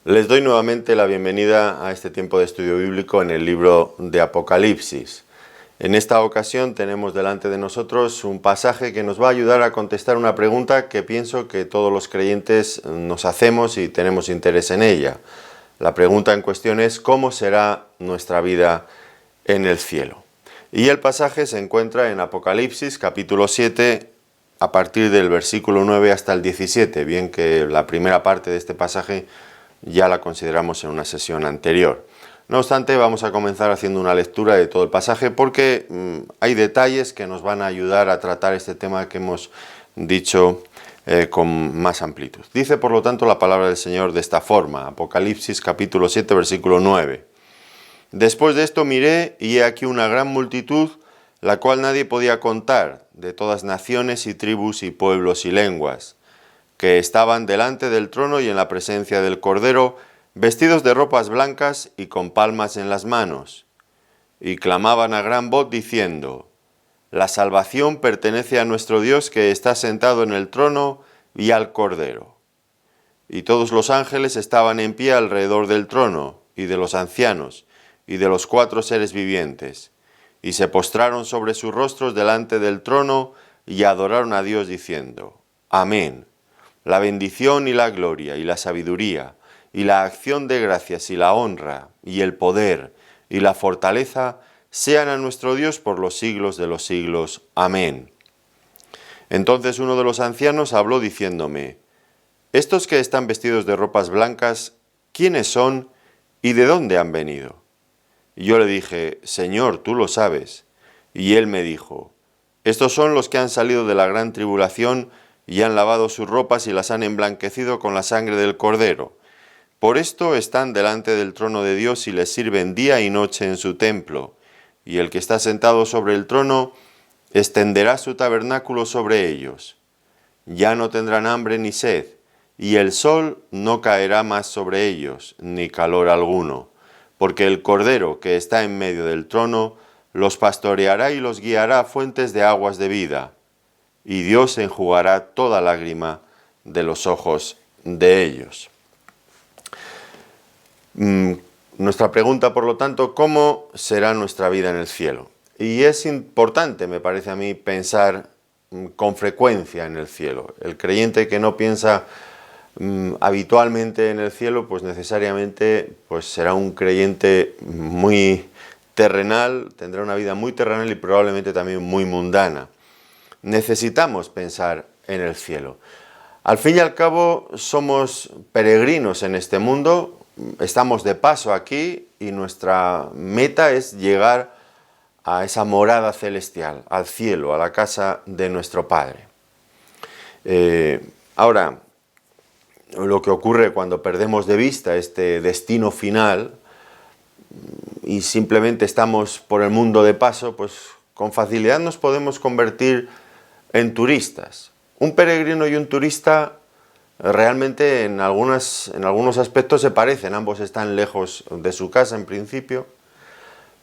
Les doy nuevamente la bienvenida a este tiempo de estudio bíblico en el libro de Apocalipsis. En esta ocasión tenemos delante de nosotros un pasaje que nos va a ayudar a contestar una pregunta que pienso que todos los creyentes nos hacemos y tenemos interés en ella. La pregunta en cuestión es ¿cómo será nuestra vida en el cielo? Y el pasaje se encuentra en Apocalipsis capítulo 7 a partir del versículo 9 hasta el 17, bien que la primera parte de este pasaje ya la consideramos en una sesión anterior. No obstante, vamos a comenzar haciendo una lectura de todo el pasaje porque hay detalles que nos van a ayudar a tratar este tema que hemos dicho con más amplitud. Dice, por lo tanto, la palabra del Señor de esta forma, Apocalipsis capítulo 7, versículo 9. Después de esto miré y he aquí una gran multitud, la cual nadie podía contar, de todas naciones y tribus y pueblos y lenguas, que estaban delante del trono y en la presencia del Cordero, vestidos de ropas blancas y con palmas en las manos, y clamaban a gran voz diciendo: La salvación pertenece a nuestro Dios que está sentado en el trono y al Cordero. Y todos los ángeles estaban en pie alrededor del trono, y de los ancianos, y de los 4 seres vivientes, y se postraron sobre sus rostros delante del trono, y adoraron a Dios diciendo: Amén. La bendición y la gloria y la sabiduría y la acción de gracias y la honra y el poder y la fortaleza sean a nuestro Dios por los siglos de los siglos. Amén. Entonces uno de los ancianos habló diciéndome: Estos que están vestidos de ropas blancas, ¿quiénes son y de dónde han venido? Y yo le dije: Señor, tú lo sabes. Y él me dijo: Estos son los que han salido de la gran tribulación y han lavado sus ropas y las han emblanquecido con la sangre del Cordero. Por esto están delante del trono de Dios y les sirven día y noche en su templo. Y el que está sentado sobre el trono extenderá su tabernáculo sobre ellos. Ya no tendrán hambre ni sed, y el sol no caerá más sobre ellos, ni calor alguno, porque el Cordero que está en medio del trono los pastoreará y los guiará a fuentes de aguas de vida. Y Dios enjugará toda lágrima de los ojos de ellos. Nuestra pregunta, por lo tanto, ¿cómo será nuestra vida en el cielo? Y es importante, me parece a mí, pensar con frecuencia en el cielo. El creyente que no piensa habitualmente en el cielo, pues necesariamente será un creyente muy terrenal, tendrá una vida muy terrenal y probablemente también muy mundana. Necesitamos pensar en el cielo. Al fin y al cabo somos peregrinos en este mundo, estamos de paso aquí y nuestra meta es llegar a esa morada celestial, al cielo, a la casa de nuestro Padre. Ahora, lo que ocurre cuando perdemos de vista este destino final y simplemente estamos por el mundo de paso, pues con facilidad nos podemos convertir en turistas. Un peregrino y un turista realmente en algunos aspectos se parecen, ambos están lejos de su casa en principio,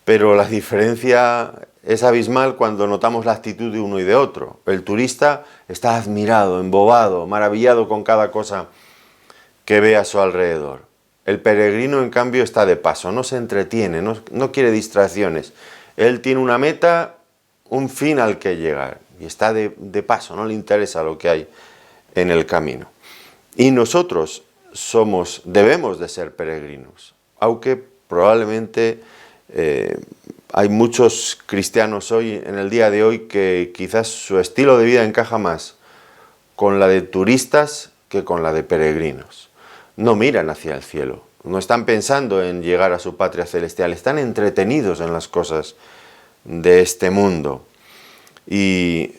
pero la diferencia es abismal cuando notamos la actitud de uno y de otro. El turista está admirado, embobado, maravillado con cada cosa que ve a su alrededor. El peregrino, en cambio, está de paso, no se entretiene, no quiere distracciones. Él tiene una meta, un fin al que llegar. Y está de paso, no le interesa lo que hay en el camino. Y nosotros debemos de ser peregrinos, aunque probablemente hay muchos cristianos hoy, en el día de hoy, que quizás su estilo de vida encaja más con la de turistas que con la de peregrinos. No miran hacia el cielo, no están pensando en llegar a su patria celestial, están entretenidos en las cosas de este mundo. Y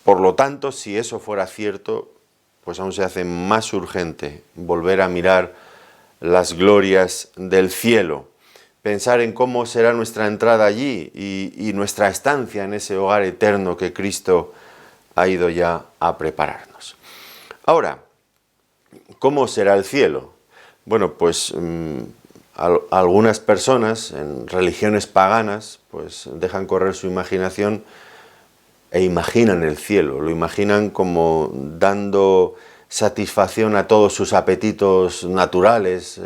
por lo tanto, si eso fuera cierto, pues aún se hace más urgente volver a mirar las glorias del cielo, pensar en cómo será nuestra entrada allí y nuestra estancia en ese hogar eterno que Cristo ha ido ya a prepararnos. Ahora, ¿cómo será el cielo? Bueno, pues algunas personas en religiones paganas pues dejan correr su imaginación e imaginan el cielo, lo imaginan como dando satisfacción a todos sus apetitos naturales.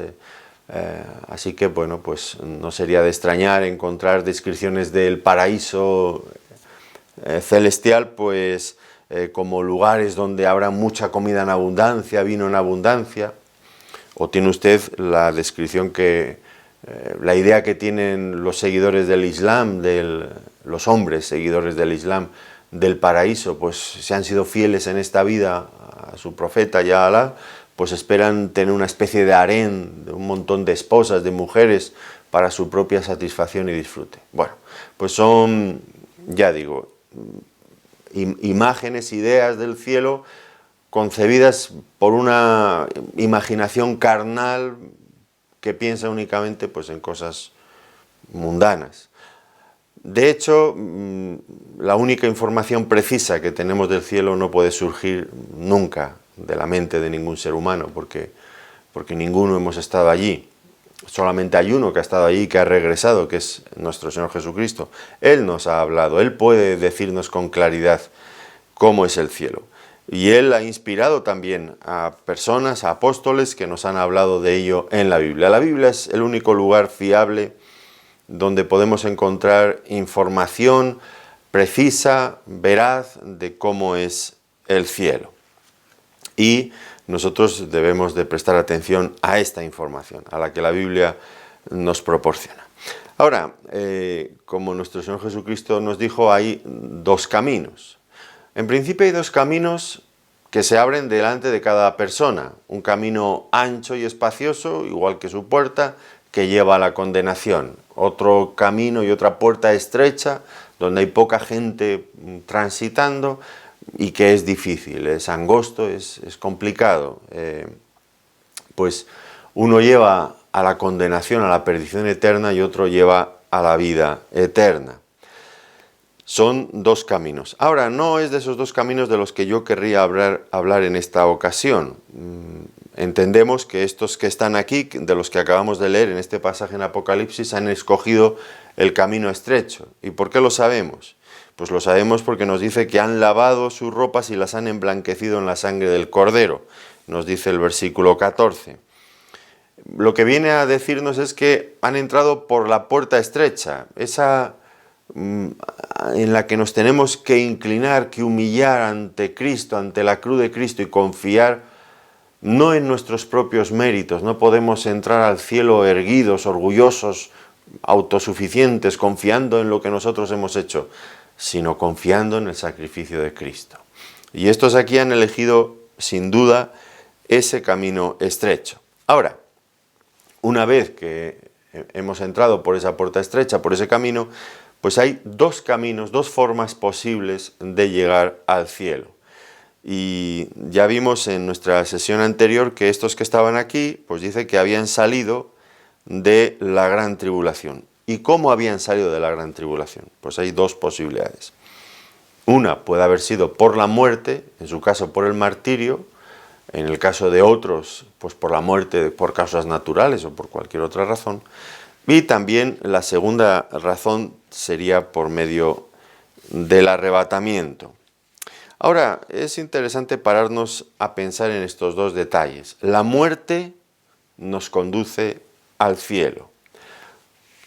Así que, bueno, pues no sería de extrañar encontrar descripciones del paraíso celestial, pues como lugares donde habrá mucha comida en abundancia, vino en abundancia. O tiene usted la descripción la idea que tienen los seguidores del Islam, los hombres seguidores del Islam, del paraíso, pues si han sido fieles en esta vida a su profeta y a Alá, pues esperan tener una especie de harén, de un montón de esposas, de mujeres, para su propia satisfacción y disfrute. Bueno, pues son, ya digo, imágenes, ideas del cielo concebidas por una imaginación carnal que piensa únicamente pues, en cosas mundanas. De hecho, la única información precisa que tenemos del cielo no puede surgir nunca de la mente de ningún ser humano, porque ninguno hemos estado allí. Solamente hay uno que ha estado allí y que ha regresado, que es nuestro Señor Jesucristo. Él nos ha hablado, Él puede decirnos con claridad cómo es el cielo. Y Él ha inspirado también a personas, a apóstoles que nos han hablado de ello en la Biblia. La Biblia es el único lugar fiable donde podemos encontrar información precisa, veraz, de cómo es el cielo. Y nosotros debemos de prestar atención a esta información, a la que la Biblia nos proporciona. Ahora, como nuestro Señor Jesucristo nos dijo, hay dos caminos. En principio hay dos caminos que se abren delante de cada persona. Un camino ancho y espacioso, igual que su puerta, que lleva a la condenación. Otro camino y otra puerta estrecha, donde hay poca gente transitando y que es difícil, es angosto, es complicado. Pues uno lleva a la condenación, a la perdición eterna, y otro lleva a la vida eterna. Son dos caminos. Ahora, no es de esos dos caminos de los que yo querría hablar en esta ocasión. Entendemos que estos que están aquí, de los que acabamos de leer en este pasaje en Apocalipsis, han escogido el camino estrecho. ¿Y por qué lo sabemos? Pues lo sabemos porque nos dice que han lavado sus ropas y las han emblanquecido en la sangre del Cordero. Nos dice el versículo 14. Lo que viene a decirnos es que han entrado por la puerta estrecha, esa en la que nos tenemos que inclinar, que humillar ante Cristo, ante la cruz de Cristo, y confiar no en nuestros propios méritos. No podemos entrar al cielo erguidos, orgullosos, autosuficientes, confiando en lo que nosotros hemos hecho, sino confiando en el sacrificio de Cristo. Y estos aquí han elegido, sin duda, ese camino estrecho. Ahora, una vez que hemos entrado por esa puerta estrecha, por ese camino, pues hay dos caminos, dos formas posibles de llegar al cielo. Y ya vimos en nuestra sesión anterior que estos que estaban aquí, pues dice que habían salido de la gran tribulación. ¿Y cómo habían salido de la gran tribulación? Pues hay dos posibilidades. Una puede haber sido por la muerte, en su caso por el martirio, en el caso de otros, pues por la muerte por causas naturales o por cualquier otra razón. Y también la segunda razón sería por medio del arrebatamiento. Ahora, es interesante pararnos a pensar en estos dos detalles. La muerte nos conduce al cielo.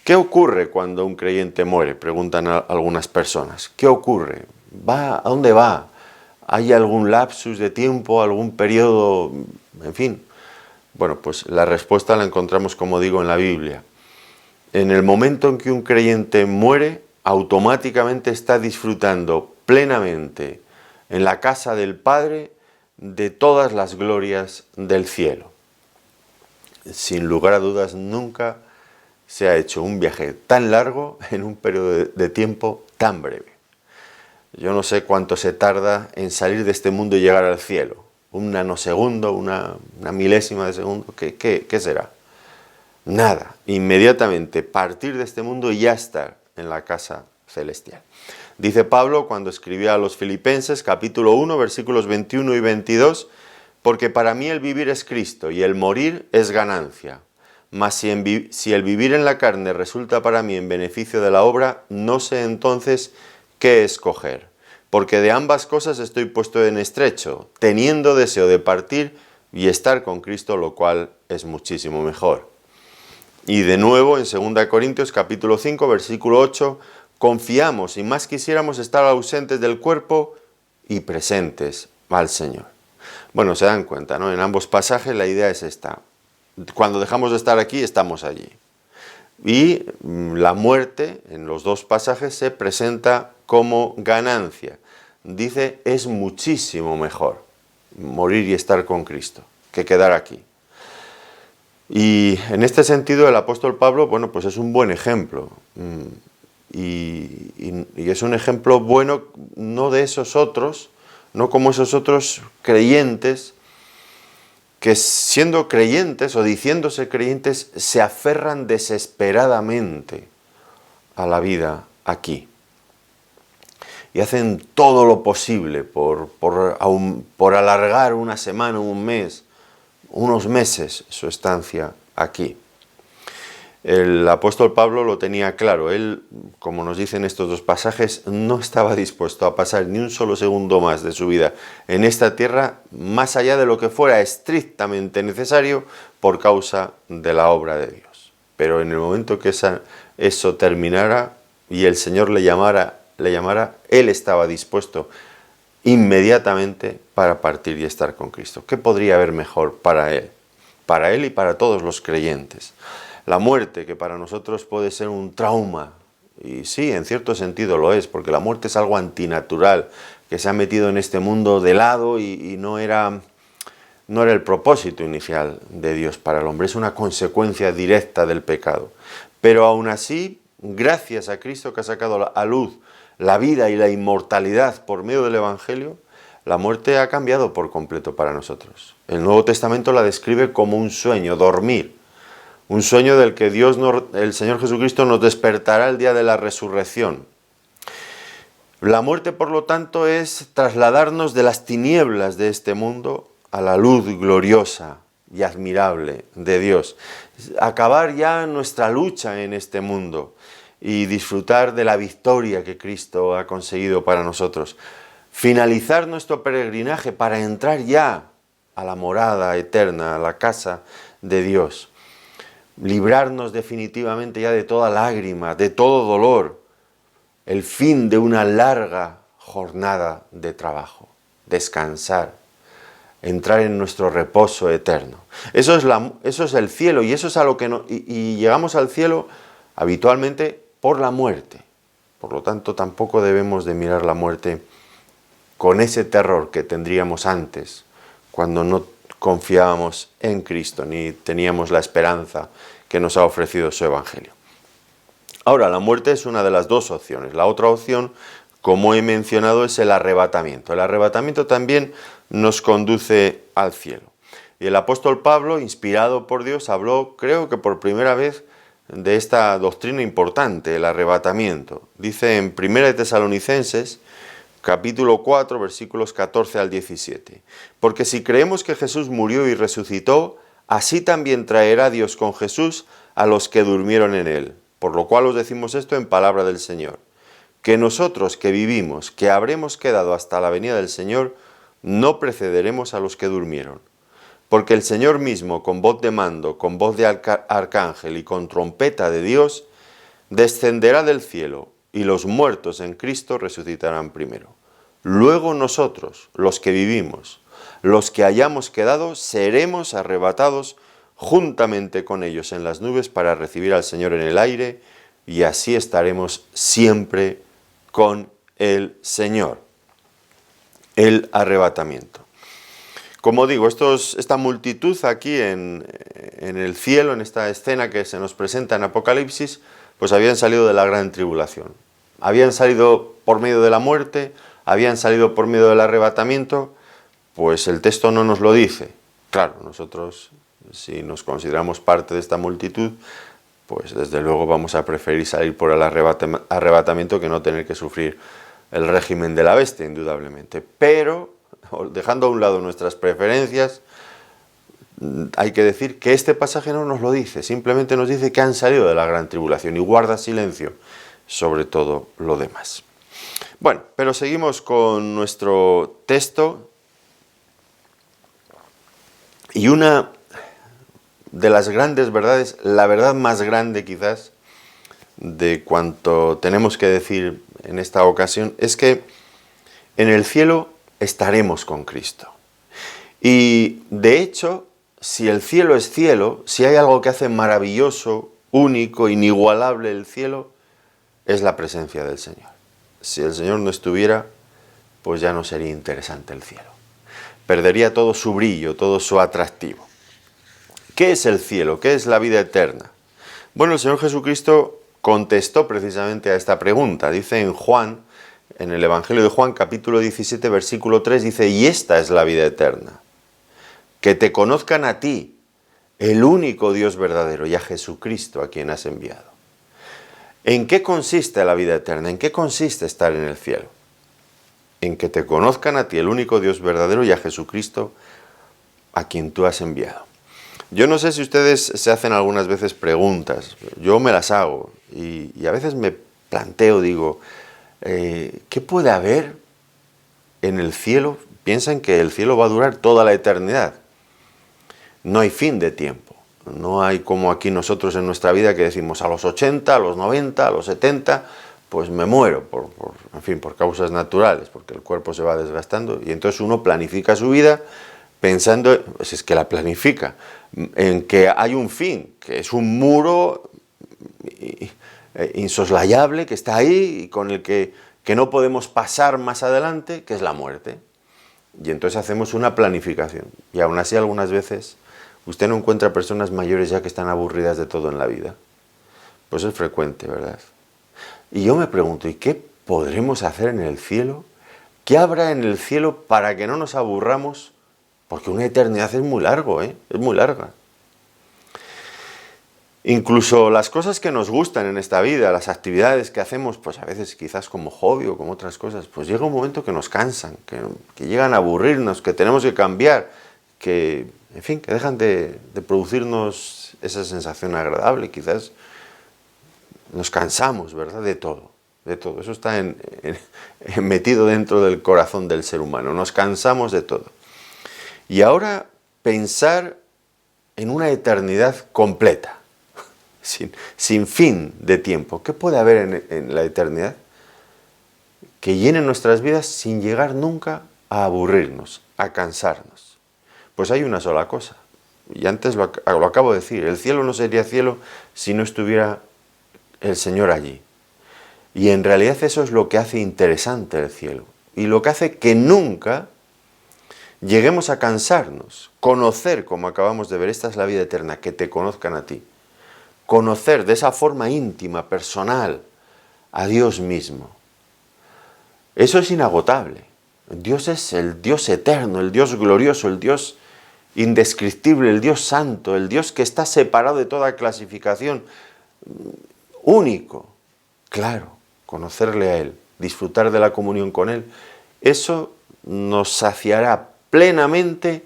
¿Qué ocurre cuando un creyente muere? Preguntan algunas personas. ¿Qué ocurre? ¿A dónde va? ¿Hay algún lapsus de tiempo, algún periodo? En fin. Bueno, pues la respuesta la encontramos, como digo, en la Biblia. En el momento en que un creyente muere, automáticamente está disfrutando plenamente en la casa del Padre de todas las glorias del cielo. Sin lugar a dudas, nunca se ha hecho un viaje tan largo en un periodo de tiempo tan breve. Yo no sé cuánto se tarda en salir de este mundo y llegar al cielo. Un nanosegundo, una milésima de segundo, ¿qué será? Nada, inmediatamente partir de este mundo y ya estar en la casa celestial. Dice Pablo cuando escribía a los Filipenses, capítulo 1, versículos 21 y 22, porque para mí el vivir es Cristo y el morir es ganancia. Mas si el vivir en la carne resulta para mí en beneficio de la obra, no sé entonces qué escoger. porque de ambas cosas estoy puesto en estrecho, teniendo deseo de partir y estar con Cristo, lo cual es muchísimo mejor. Y de nuevo en 2 Corintios capítulo 5, versículo 8, confiamos y más quisiéramos estar ausentes del cuerpo y presentes al Señor. Bueno, se dan cuenta, ¿no? En ambos pasajes la idea es esta. Cuando dejamos de estar aquí, estamos allí. Y la muerte, en los dos pasajes, se presenta como ganancia. Dice, es muchísimo mejor morir y estar con Cristo que quedar aquí. Y en este sentido el apóstol Pablo, bueno, pues es un buen ejemplo. Y es un ejemplo bueno, no de esos otros, no como esos otros creyentes que siendo creyentes o diciéndose creyentes se aferran desesperadamente a la vida aquí. Y hacen todo lo posible por alargar una semana, un mes, unos meses su estancia aquí. El apóstol Pablo lo tenía claro. Él, como nos dicen estos dos pasajes, no estaba dispuesto a pasar ni un solo segundo más de su vida en esta tierra, más allá de lo que fuera estrictamente necesario por causa de la obra de Dios. Pero en el momento que eso terminara y el Señor le llamara, él estaba dispuesto inmediatamente para partir y estar con Cristo. ¿Qué podría haber mejor para él? Para él y para todos los creyentes. La muerte, que para nosotros puede ser un trauma, y sí, en cierto sentido lo es, porque la muerte es algo antinatural, que se ha metido en este mundo de lado y no era el propósito inicial de Dios para el hombre, es una consecuencia directa del pecado. Pero aún así, gracias a Cristo que ha sacado a luz la vida y la inmortalidad por medio del Evangelio, la muerte ha cambiado por completo para nosotros. El Nuevo Testamento la describe como un sueño, dormir. Un sueño del que el Señor Jesucristo nos despertará el día de la resurrección. La muerte, por lo tanto, es trasladarnos de las tinieblas de este mundo a la luz gloriosa y admirable de Dios. Acabar ya nuestra lucha en este mundo y disfrutar de la victoria que Cristo ha conseguido para nosotros. Finalizar nuestro peregrinaje para entrar ya a la morada eterna, a la casa de Dios. Librarnos definitivamente ya de toda lágrima, de todo dolor, el fin de una larga jornada de trabajo, descansar, entrar en nuestro reposo eterno. Eso es el cielo y eso es a lo que y llegamos al cielo habitualmente por la muerte. Por lo tanto, tampoco debemos de mirar la muerte con ese terror que tendríamos antes, cuando no confiábamos en Cristo, ni teníamos la esperanza que nos ha ofrecido su Evangelio. Ahora, la muerte es una de las dos opciones. La otra opción, como he mencionado, es el arrebatamiento. El arrebatamiento también nos conduce al cielo. Y el apóstol Pablo, inspirado por Dios, habló, creo que por primera vez, de esta doctrina importante, el arrebatamiento. Dice en 1 Tesalonicenses, capítulo 4, versículos 14 al 17. Porque si creemos que Jesús murió y resucitó, así también traerá Dios con Jesús a los que durmieron en él. Por lo cual os decimos esto en palabra del Señor, que nosotros que vivimos, que habremos quedado hasta la venida del Señor, no precederemos a los que durmieron. Porque el Señor mismo, con voz de mando, con voz de arcángel y con trompeta de Dios, descenderá del cielo, y los muertos en Cristo resucitarán primero. Luego nosotros, los que vivimos, los que hayamos quedado, seremos arrebatados juntamente con ellos en las nubes para recibir al Señor en el aire, y así estaremos siempre con el Señor. El arrebatamiento. Como digo, esta multitud aquí en el cielo, en esta escena que se nos presenta en Apocalipsis, pues habían salido de la gran tribulación. Habían salido por medio de la muerte, habían salido por medio del arrebatamiento, pues el texto no nos lo dice. Claro, nosotros, si nos consideramos parte de esta multitud, pues desde luego vamos a preferir salir por el arrebatamiento que no tener que sufrir el régimen de la bestia, indudablemente. Pero, dejando a un lado nuestras preferencias, hay que decir que este pasaje no nos lo dice, simplemente nos dice que han salido de la gran tribulación y guarda silencio sobre todo lo demás. Bueno, pero seguimos con nuestro texto y una de las grandes verdades, la verdad más grande quizás de cuanto tenemos que decir en esta ocasión, es que en el cielo estaremos con Cristo. Y de hecho, si el cielo es cielo, si hay algo que hace maravilloso, único, inigualable el cielo, es la presencia del Señor. Si el Señor no estuviera, pues ya no sería interesante el cielo. Perdería todo su brillo, todo su atractivo. ¿Qué es el cielo? ¿Qué es la vida eterna? Bueno, el Señor Jesucristo contestó precisamente a esta pregunta. Dice en Juan, en el Evangelio de Juan, capítulo 17, versículo 3, dice: y esta es la vida eterna, que te conozcan a ti, el único Dios verdadero, y a Jesucristo a quien has enviado. ¿En qué consiste la vida eterna? ¿En qué consiste estar en el cielo? En que te conozcan a ti, el único Dios verdadero, y a Jesucristo a quien tú has enviado. Yo no sé si ustedes se hacen algunas veces preguntas, yo me las hago, y a veces me planteo, digo, ¿qué puede haber en el cielo? Piensan que el cielo va a durar toda la eternidad. No hay fin de tiempo. No hay como aquí nosotros en nuestra vida que decimos a los 80, a los 90, a los 70, pues me muero, por causas naturales, porque el cuerpo se va desgastando, y entonces uno planifica su vida pensando, pues es que la planifica, en que hay un fin, que es un muro insoslayable que está ahí y con el que no podemos pasar más adelante, que es la muerte. Y entonces hacemos una planificación. Y aún así algunas veces usted no encuentra personas mayores ya que están aburridas de todo en la vida. Pues es frecuente, ¿verdad? Y yo me pregunto, ¿y qué podremos hacer en el cielo? ¿Qué habrá en el cielo para que no nos aburramos? Porque una eternidad es muy largo, es muy larga. Incluso las cosas que nos gustan en esta vida, las actividades que hacemos, pues a veces quizás como hobby o como otras cosas, pues llega un momento que nos cansan, que llegan a aburrirnos, que tenemos que cambiar, que, en fin, que dejan de producirnos esa sensación agradable. Quizás nos cansamos, ¿verdad? De todo, de todo. Eso está metido dentro del corazón del ser humano. Nos cansamos de todo. Y ahora pensar en una eternidad completa, sin fin de tiempo. ¿Qué puede haber en la eternidad que llene nuestras vidas sin llegar nunca a aburrirnos, a cansarnos? Pues hay una sola cosa, y antes lo acabo de decir: el cielo no sería cielo si no estuviera el Señor allí. Y en realidad eso es lo que hace interesante el cielo, y lo que hace que nunca lleguemos a cansarnos. Conocer, como acabamos de ver, esta es la vida eterna, que te conozcan a ti. Conocer de esa forma íntima, personal, a Dios mismo. Eso es inagotable. Dios es el Dios eterno, el Dios glorioso, el Dios indescriptible, el Dios santo, el Dios que está separado de toda clasificación, único. Claro, conocerle a Él, disfrutar de la comunión con Él, eso nos saciará plenamente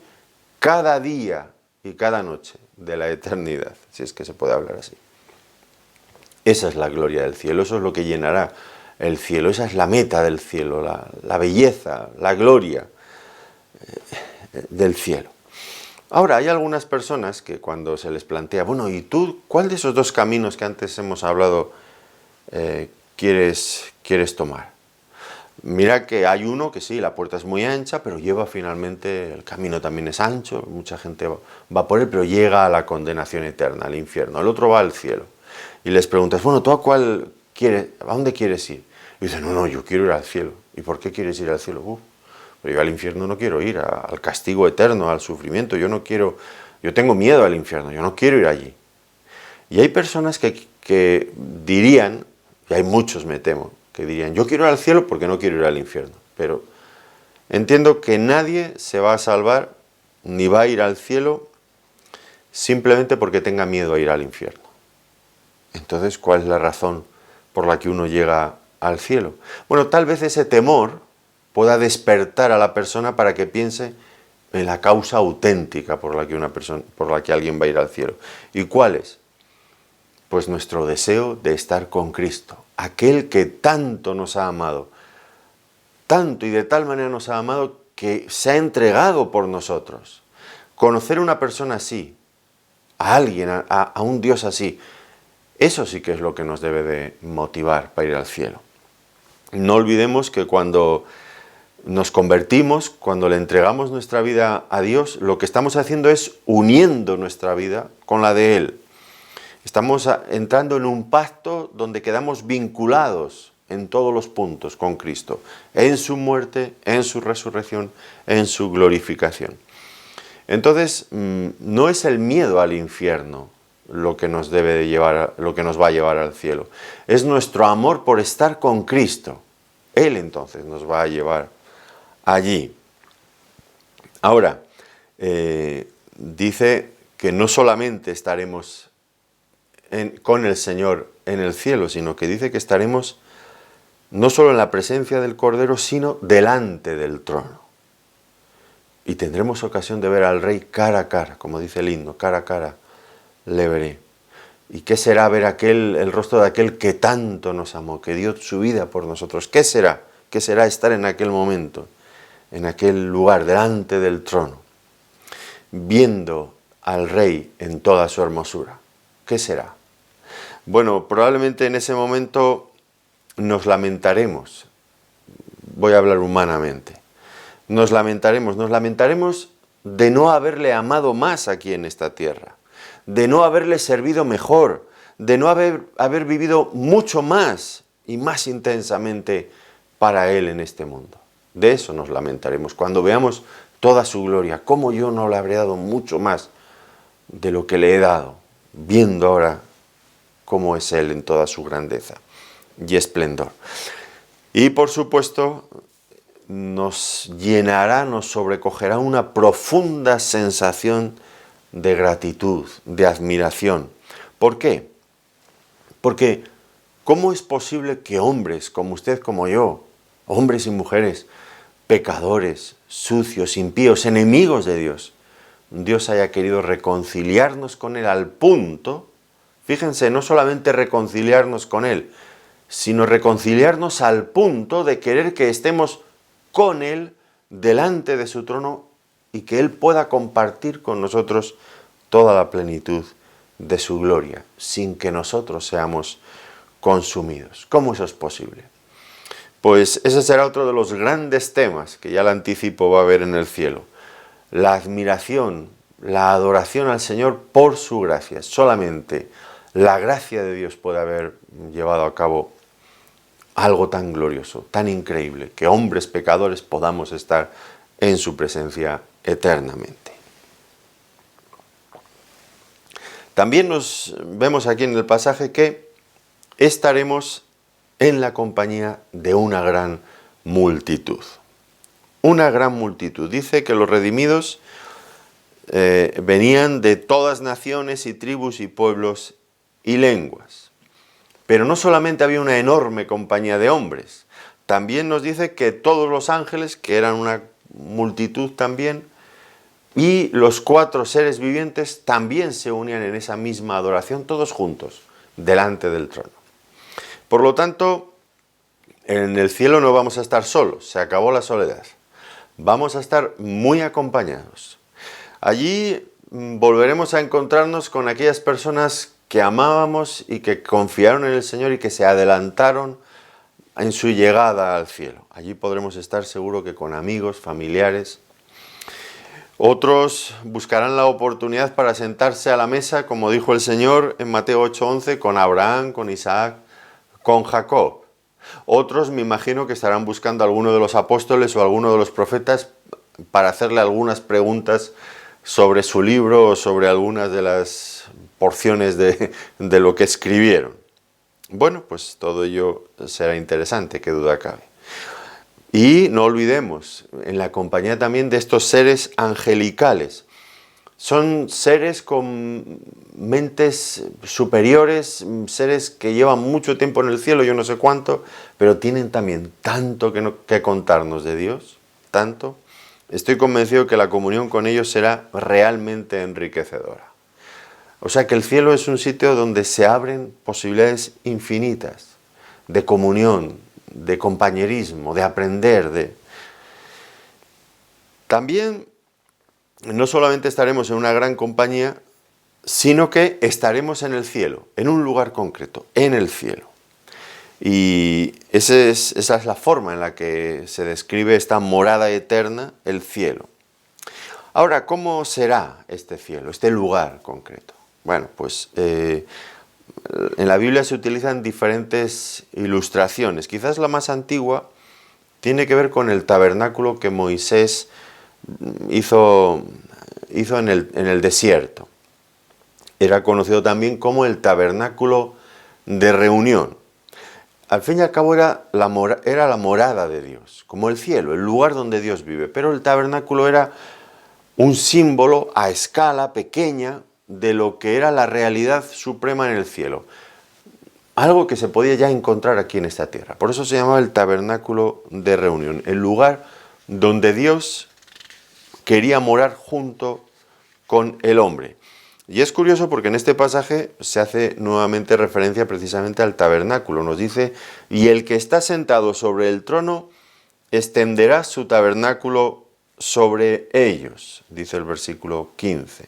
cada día y cada noche de la eternidad, si es que se puede hablar así. Esa es la gloria del cielo, eso es lo que llenará el cielo, esa es la meta del cielo, la belleza, la gloria del cielo. Ahora, hay algunas personas que cuando se les plantea, bueno, ¿y tú cuál de esos dos caminos que antes hemos hablado quieres tomar? Mira que hay uno que sí, la puerta es muy ancha, pero lleva finalmente, el camino también es ancho, mucha gente va por él, pero llega a la condenación eterna, al infierno. El otro va al cielo. Y les preguntas, bueno, ¿tú a dónde quieres ir? Y dicen, no, yo quiero ir al cielo. ¿Y por qué quieres ir al cielo? Pero yo al infierno no quiero ir, al castigo eterno, al sufrimiento. Yo tengo miedo al infierno, yo no quiero ir allí. Y hay personas que dirían, y hay muchos me temo, que dirían, yo quiero ir al cielo porque no quiero ir al infierno. Pero entiendo que nadie se va a salvar ni va a ir al cielo simplemente porque tenga miedo a ir al infierno. Entonces, ¿cuál es la razón por la que uno llega al cielo? Bueno, tal vez ese temor pueda despertar a la persona para que piense en la causa auténtica por la que alguien va a ir al cielo. ¿Y cuál es? Pues nuestro deseo de estar con Cristo, aquel que tanto nos ha amado, tanto y de tal manera nos ha amado que se ha entregado por nosotros. Conocer a una persona así, a alguien, a un Dios así, eso sí que es lo que nos debe de motivar para ir al cielo. No olvidemos que cuando nos convertimos, cuando le entregamos nuestra vida a Dios, lo que estamos haciendo es uniendo nuestra vida con la de Él. Estamos entrando en un pacto donde quedamos vinculados en todos los puntos con Cristo, en su muerte, en su resurrección, en su glorificación. Entonces, no es el miedo al infierno lo que nos debe de llevar, lo que nos va a llevar al cielo. Es nuestro amor por estar con Cristo. Él entonces nos va a llevar allí. Ahora, dice que no solamente estaremos con el Señor en el cielo, sino que dice que estaremos no solo en la presencia del Cordero, sino delante del trono. Y tendremos ocasión de ver al Rey cara a cara, como dice el himno, cara a cara le veré. ¿Y qué será ver el rostro de aquel que tanto nos amó, que dio su vida por nosotros? ¿Qué será? ¿Qué será estar en aquel momento, en aquel lugar, delante del trono, viendo al Rey en toda su hermosura? ¿Qué será? Bueno, probablemente en ese momento nos lamentaremos. Voy a hablar humanamente. Nos lamentaremos de no haberle amado más aquí en esta tierra, de no haberle servido mejor, de no haber vivido mucho más y más intensamente para Él en este mundo. De eso nos lamentaremos cuando veamos toda su gloria, cómo yo no le habré dado mucho más de lo que le he dado, viendo ahora cómo es Él en toda su grandeza y esplendor. Y por supuesto, nos llenará, nos sobrecogerá una profunda sensación de gratitud, de admiración. ¿Por qué? Porque ¿cómo es posible que hombres como usted, como yo, hombres y mujeres, pecadores, sucios, impíos, enemigos de Dios, Dios haya querido reconciliarnos con Él al punto, fíjense, no solamente reconciliarnos con Él, sino reconciliarnos al punto de querer que estemos con Él delante de su trono y que Él pueda compartir con nosotros toda la plenitud de su gloria, sin que nosotros seamos consumidos. ¿Cómo eso es posible? Pues ese será otro de los grandes temas que ya le anticipo va a haber en el cielo. La admiración, la adoración al Señor por su gracia. Solamente la gracia de Dios puede haber llevado a cabo algo tan glorioso, tan increíble, que hombres pecadores podamos estar en su presencia eternamente. También nos vemos aquí en el pasaje que estaremos en la compañía de una gran multitud. Una gran multitud. Dice que los redimidos venían de todas naciones y tribus y pueblos y lenguas. Pero no solamente había una enorme compañía de hombres, también nos dice que todos los ángeles, que eran una multitud también, y los 4 seres vivientes también se unían en esa misma adoración, todos juntos, delante del trono. Por lo tanto, en el cielo no vamos a estar solos, se acabó la soledad. Vamos a estar muy acompañados. Allí volveremos a encontrarnos con aquellas personas que amábamos y que confiaron en el Señor y que se adelantaron en su llegada al cielo. Allí podremos estar seguro que con amigos, familiares. Otros buscarán la oportunidad para sentarse a la mesa, como dijo el Señor en Mateo 8:11, con Abraham, con Isaac, con Jacob. Otros me imagino que estarán buscando a alguno de los apóstoles o a alguno de los profetas para hacerle algunas preguntas sobre su libro o sobre algunas de las porciones de lo que escribieron. Bueno, pues todo ello será interesante, qué duda cabe. Y no olvidemos, en la compañía también de estos seres angelicales. Son seres con mentes superiores, seres que llevan mucho tiempo en el cielo, yo no sé cuánto, pero tienen también tanto que contarnos de Dios, tanto. Estoy convencido que la comunión con ellos será realmente enriquecedora. O sea que el cielo es un sitio donde se abren posibilidades infinitas de comunión, de compañerismo, de aprender. También no solamente estaremos en una gran compañía, sino que estaremos en el cielo, en un lugar concreto, en el cielo. Y esa es la forma en la que se describe esta morada eterna, el cielo. Ahora, ¿cómo será este cielo, este lugar concreto? Bueno, pues en la Biblia se utilizan diferentes ilustraciones. Quizás la más antigua tiene que ver con el tabernáculo que Moisés hizo en el desierto. Era conocido también como el tabernáculo de reunión. Al fin y al cabo era la morada de Dios, como el cielo, el lugar donde Dios vive. Pero el tabernáculo era un símbolo a escala pequeña de lo que era la realidad suprema en el cielo. Algo que se podía ya encontrar aquí en esta tierra. Por eso se llamaba el tabernáculo de reunión, el lugar donde Dios quería morar junto con el hombre. Y es curioso porque en este pasaje se hace nuevamente referencia precisamente al tabernáculo. Nos dice, y el que está sentado sobre el trono extenderá su tabernáculo sobre ellos, dice el versículo 15.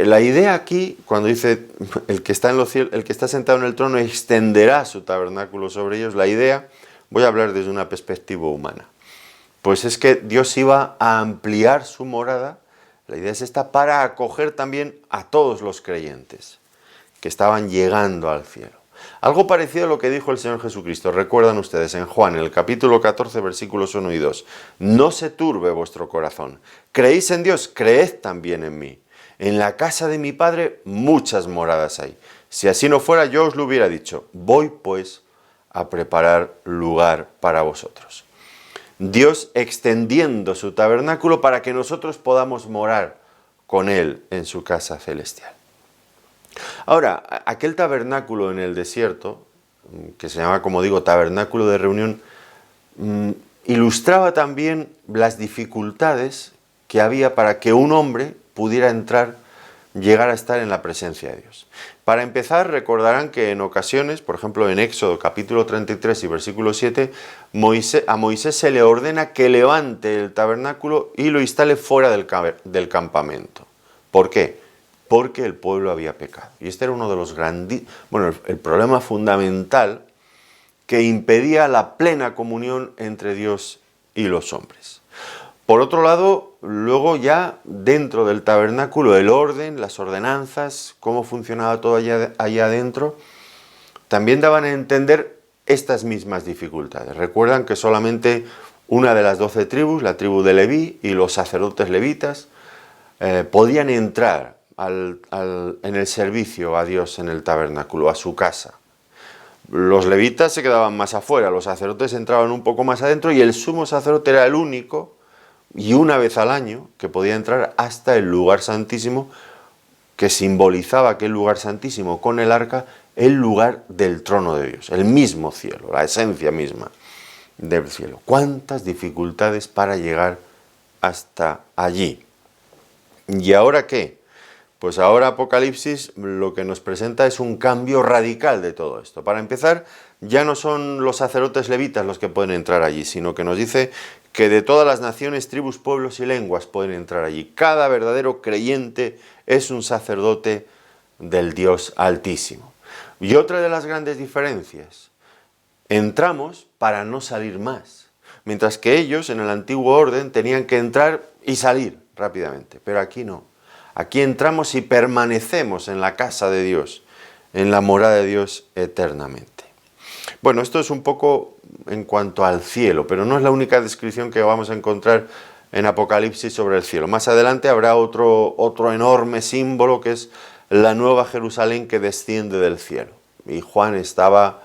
La idea aquí, cuando dice el que está en los cielos, el que está sentado en el trono extenderá su tabernáculo sobre ellos, la idea, voy a hablar desde una perspectiva humana, pues es que Dios iba a ampliar su morada. La idea es esta, para acoger también a todos los creyentes que estaban llegando al cielo. Algo parecido a lo que dijo el Señor Jesucristo. Recuerdan ustedes en Juan, en el capítulo 14, versículos 1 y 2. No se turbe vuestro corazón. Creéis en Dios, creed también en mí. En la casa de mi Padre muchas moradas hay. Si así no fuera, yo os lo hubiera dicho. Voy pues a preparar lugar para vosotros. Dios extendiendo su tabernáculo para que nosotros podamos morar con Él en su casa celestial. Ahora, aquel tabernáculo en el desierto, que se llama, como digo, tabernáculo de reunión, ilustraba también las dificultades que había para que un hombre pudiera llegar a estar en la presencia de Dios. Para empezar, recordarán que en ocasiones, por ejemplo en Éxodo capítulo 33 y versículo 7, a Moisés se le ordena que levante el tabernáculo y lo instale fuera del campamento. ¿Por qué? Porque el pueblo había pecado. Y este era uno de los el problema fundamental que impedía la plena comunión entre Dios y los hombres. Por otro lado, luego ya dentro del tabernáculo, el orden, las ordenanzas, cómo funcionaba todo allá adentro, también daban a entender estas mismas dificultades. Recuerdan que solamente una de las 12 tribus, la tribu de Leví y los sacerdotes levitas, podían entrar en el servicio a Dios en el tabernáculo, a su casa. Los levitas se quedaban más afuera, los sacerdotes entraban un poco más adentro y el sumo sacerdote era el único, y una vez al año, que podía entrar hasta el lugar santísimo, que simbolizaba aquel lugar santísimo con el arca, el lugar del trono de Dios, el mismo cielo, la esencia misma del cielo. ¿Cuántas dificultades para llegar hasta allí? ¿Y ahora qué? Pues ahora Apocalipsis lo que nos presenta es un cambio radical de todo esto. Para empezar, ya no son los sacerdotes levitas los que pueden entrar allí, sino que nos dice que de todas las naciones, tribus, pueblos y lenguas pueden entrar allí. Cada verdadero creyente es un sacerdote del Dios Altísimo. Y otra de las grandes diferencias, entramos para no salir más, mientras que ellos en el antiguo orden tenían que entrar y salir rápidamente, pero aquí no. Aquí entramos y permanecemos en la casa de Dios, en la morada de Dios eternamente. Bueno, esto es un poco en cuanto al cielo, pero no es la única descripción que vamos a encontrar en Apocalipsis sobre el cielo. Más adelante habrá otro enorme símbolo que es la nueva Jerusalén que desciende del cielo. Y Juan estaba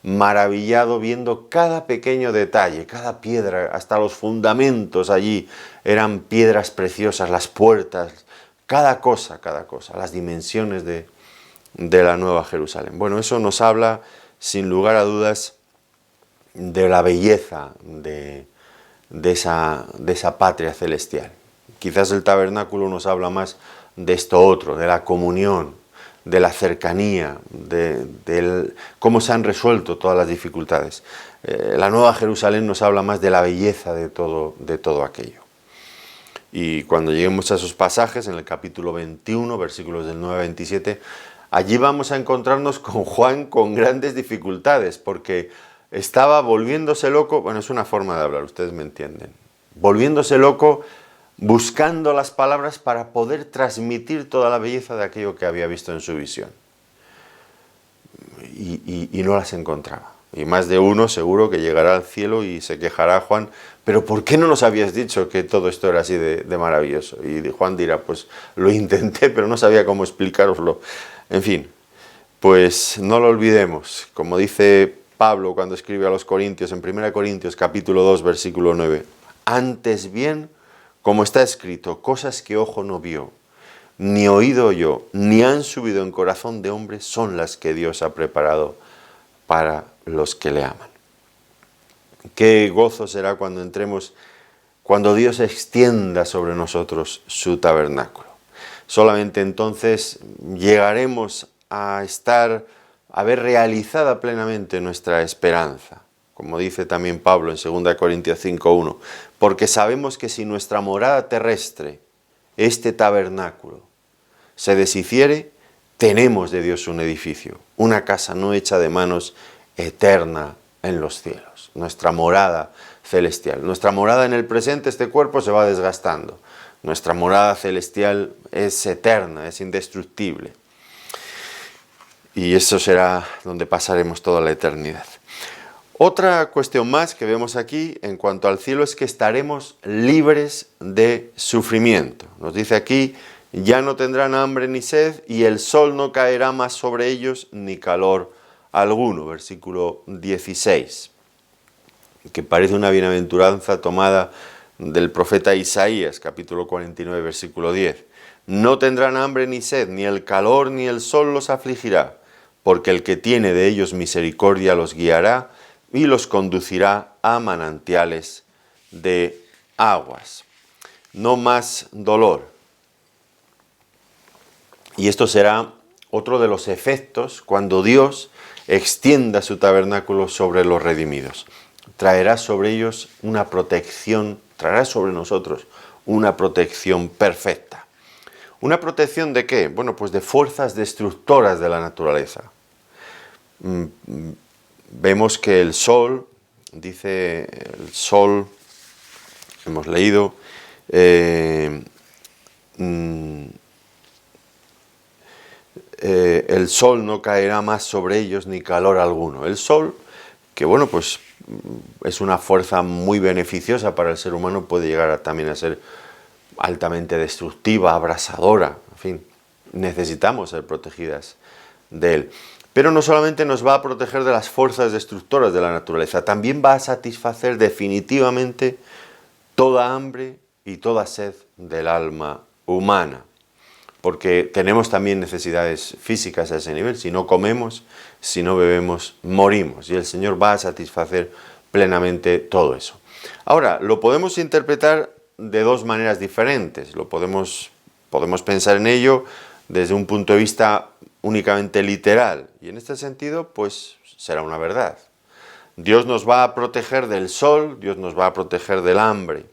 maravillado viendo cada pequeño detalle, cada piedra, hasta los fundamentos allí eran piedras preciosas, las puertas, cada cosa, las dimensiones de la nueva Jerusalén. Bueno, eso nos habla sin lugar a dudas de la belleza de esa patria celestial. Quizás el tabernáculo nos habla más de esto otro, de la comunión, de la cercanía, de cómo se han resuelto todas las dificultades. La Nueva Jerusalén nos habla más de la belleza de todo aquello. Y cuando lleguemos a esos pasajes, en el capítulo 21, versículos del 9 a 27, allí vamos a encontrarnos con Juan con grandes dificultades, porque estaba volviéndose loco, bueno, es una forma de hablar, ustedes me entienden, volviéndose loco, buscando las palabras para poder transmitir toda la belleza de aquello que había visto en su visión. Y no las encontraba. Y más de uno seguro que llegará al cielo y se quejará Juan, pero ¿por qué no nos habías dicho que todo esto era así de maravilloso? Y Juan dirá, pues lo intenté, pero no sabía cómo explicároslo. En fin, pues no lo olvidemos, como dice Pablo cuando escribe a los Corintios, en 1 Corintios capítulo 2, versículo 9, antes bien, como está escrito, cosas que ojo no vio, ni oído oyó, ni han subido en corazón de hombre, son las que Dios ha preparado para los que le aman. Qué gozo será cuando entremos, cuando Dios extienda sobre nosotros su tabernáculo. Solamente entonces llegaremos a ver realizada plenamente nuestra esperanza. Como dice también Pablo en 2 Corintios 5:1, porque sabemos que si nuestra morada terrestre, este tabernáculo, se deshiciere, tenemos de Dios un edificio, una casa no hecha de manos, eterna en los cielos, nuestra morada celestial. Nuestra morada en el presente, este cuerpo se va desgastando. Nuestra morada celestial es eterna, es indestructible. Y eso será donde pasaremos toda la eternidad. Otra cuestión más que vemos aquí en cuanto al cielo es que estaremos libres de sufrimiento. Nos dice aquí, ya no tendrán hambre ni sed y el sol no caerá más sobre ellos ni calor alguno. Versículo 16, que parece una bienaventuranza tomada del profeta Isaías, capítulo 49, versículo 10. No tendrán hambre ni sed, ni el calor ni el sol los afligirá, porque el que tiene de ellos misericordia los guiará y los conducirá a manantiales de aguas. No más dolor. Y esto será otro de los efectos cuando Dios extienda su tabernáculo sobre los redimidos. Traerá sobre ellos una protección, traerá sobre nosotros una protección perfecta. ¿Una protección de qué? Bueno, pues de fuerzas destructoras de la naturaleza. Vemos que el sol, dice el sol, hemos leído, el sol no caerá más sobre ellos ni calor alguno. El sol, que bueno, pues es una fuerza muy beneficiosa para el ser humano, puede llegar también a ser altamente destructiva, abrasadora, en fin, necesitamos ser protegidas de él. Pero no solamente nos va a proteger de las fuerzas destructoras de la naturaleza, también va a satisfacer definitivamente toda hambre y toda sed del alma humana. Porque tenemos también necesidades físicas a ese nivel. Si no comemos, si no bebemos, morimos. Y el Señor va a satisfacer plenamente todo eso. Ahora, lo podemos interpretar de dos maneras diferentes. Podemos pensar en ello desde un punto de vista únicamente literal. Y en este sentido, pues será una verdad. Dios nos va a proteger del sol, Dios nos va a proteger del hambre.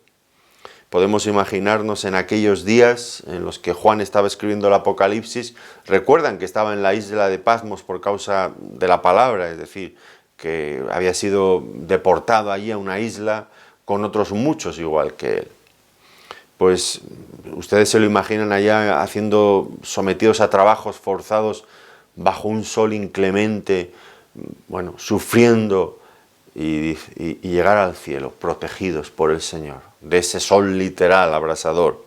Podemos imaginarnos en aquellos días en los que Juan estaba escribiendo el Apocalipsis. Recuerdan que estaba en la isla de Patmos por causa de la palabra, es decir, que había sido deportado allí a una isla con otros muchos igual que él. Pues ustedes se lo imaginan allá sometidos a trabajos forzados bajo un sol inclemente, bueno, sufriendo y llegar al cielo, protegidos por el Señor, de ese sol literal, abrasador.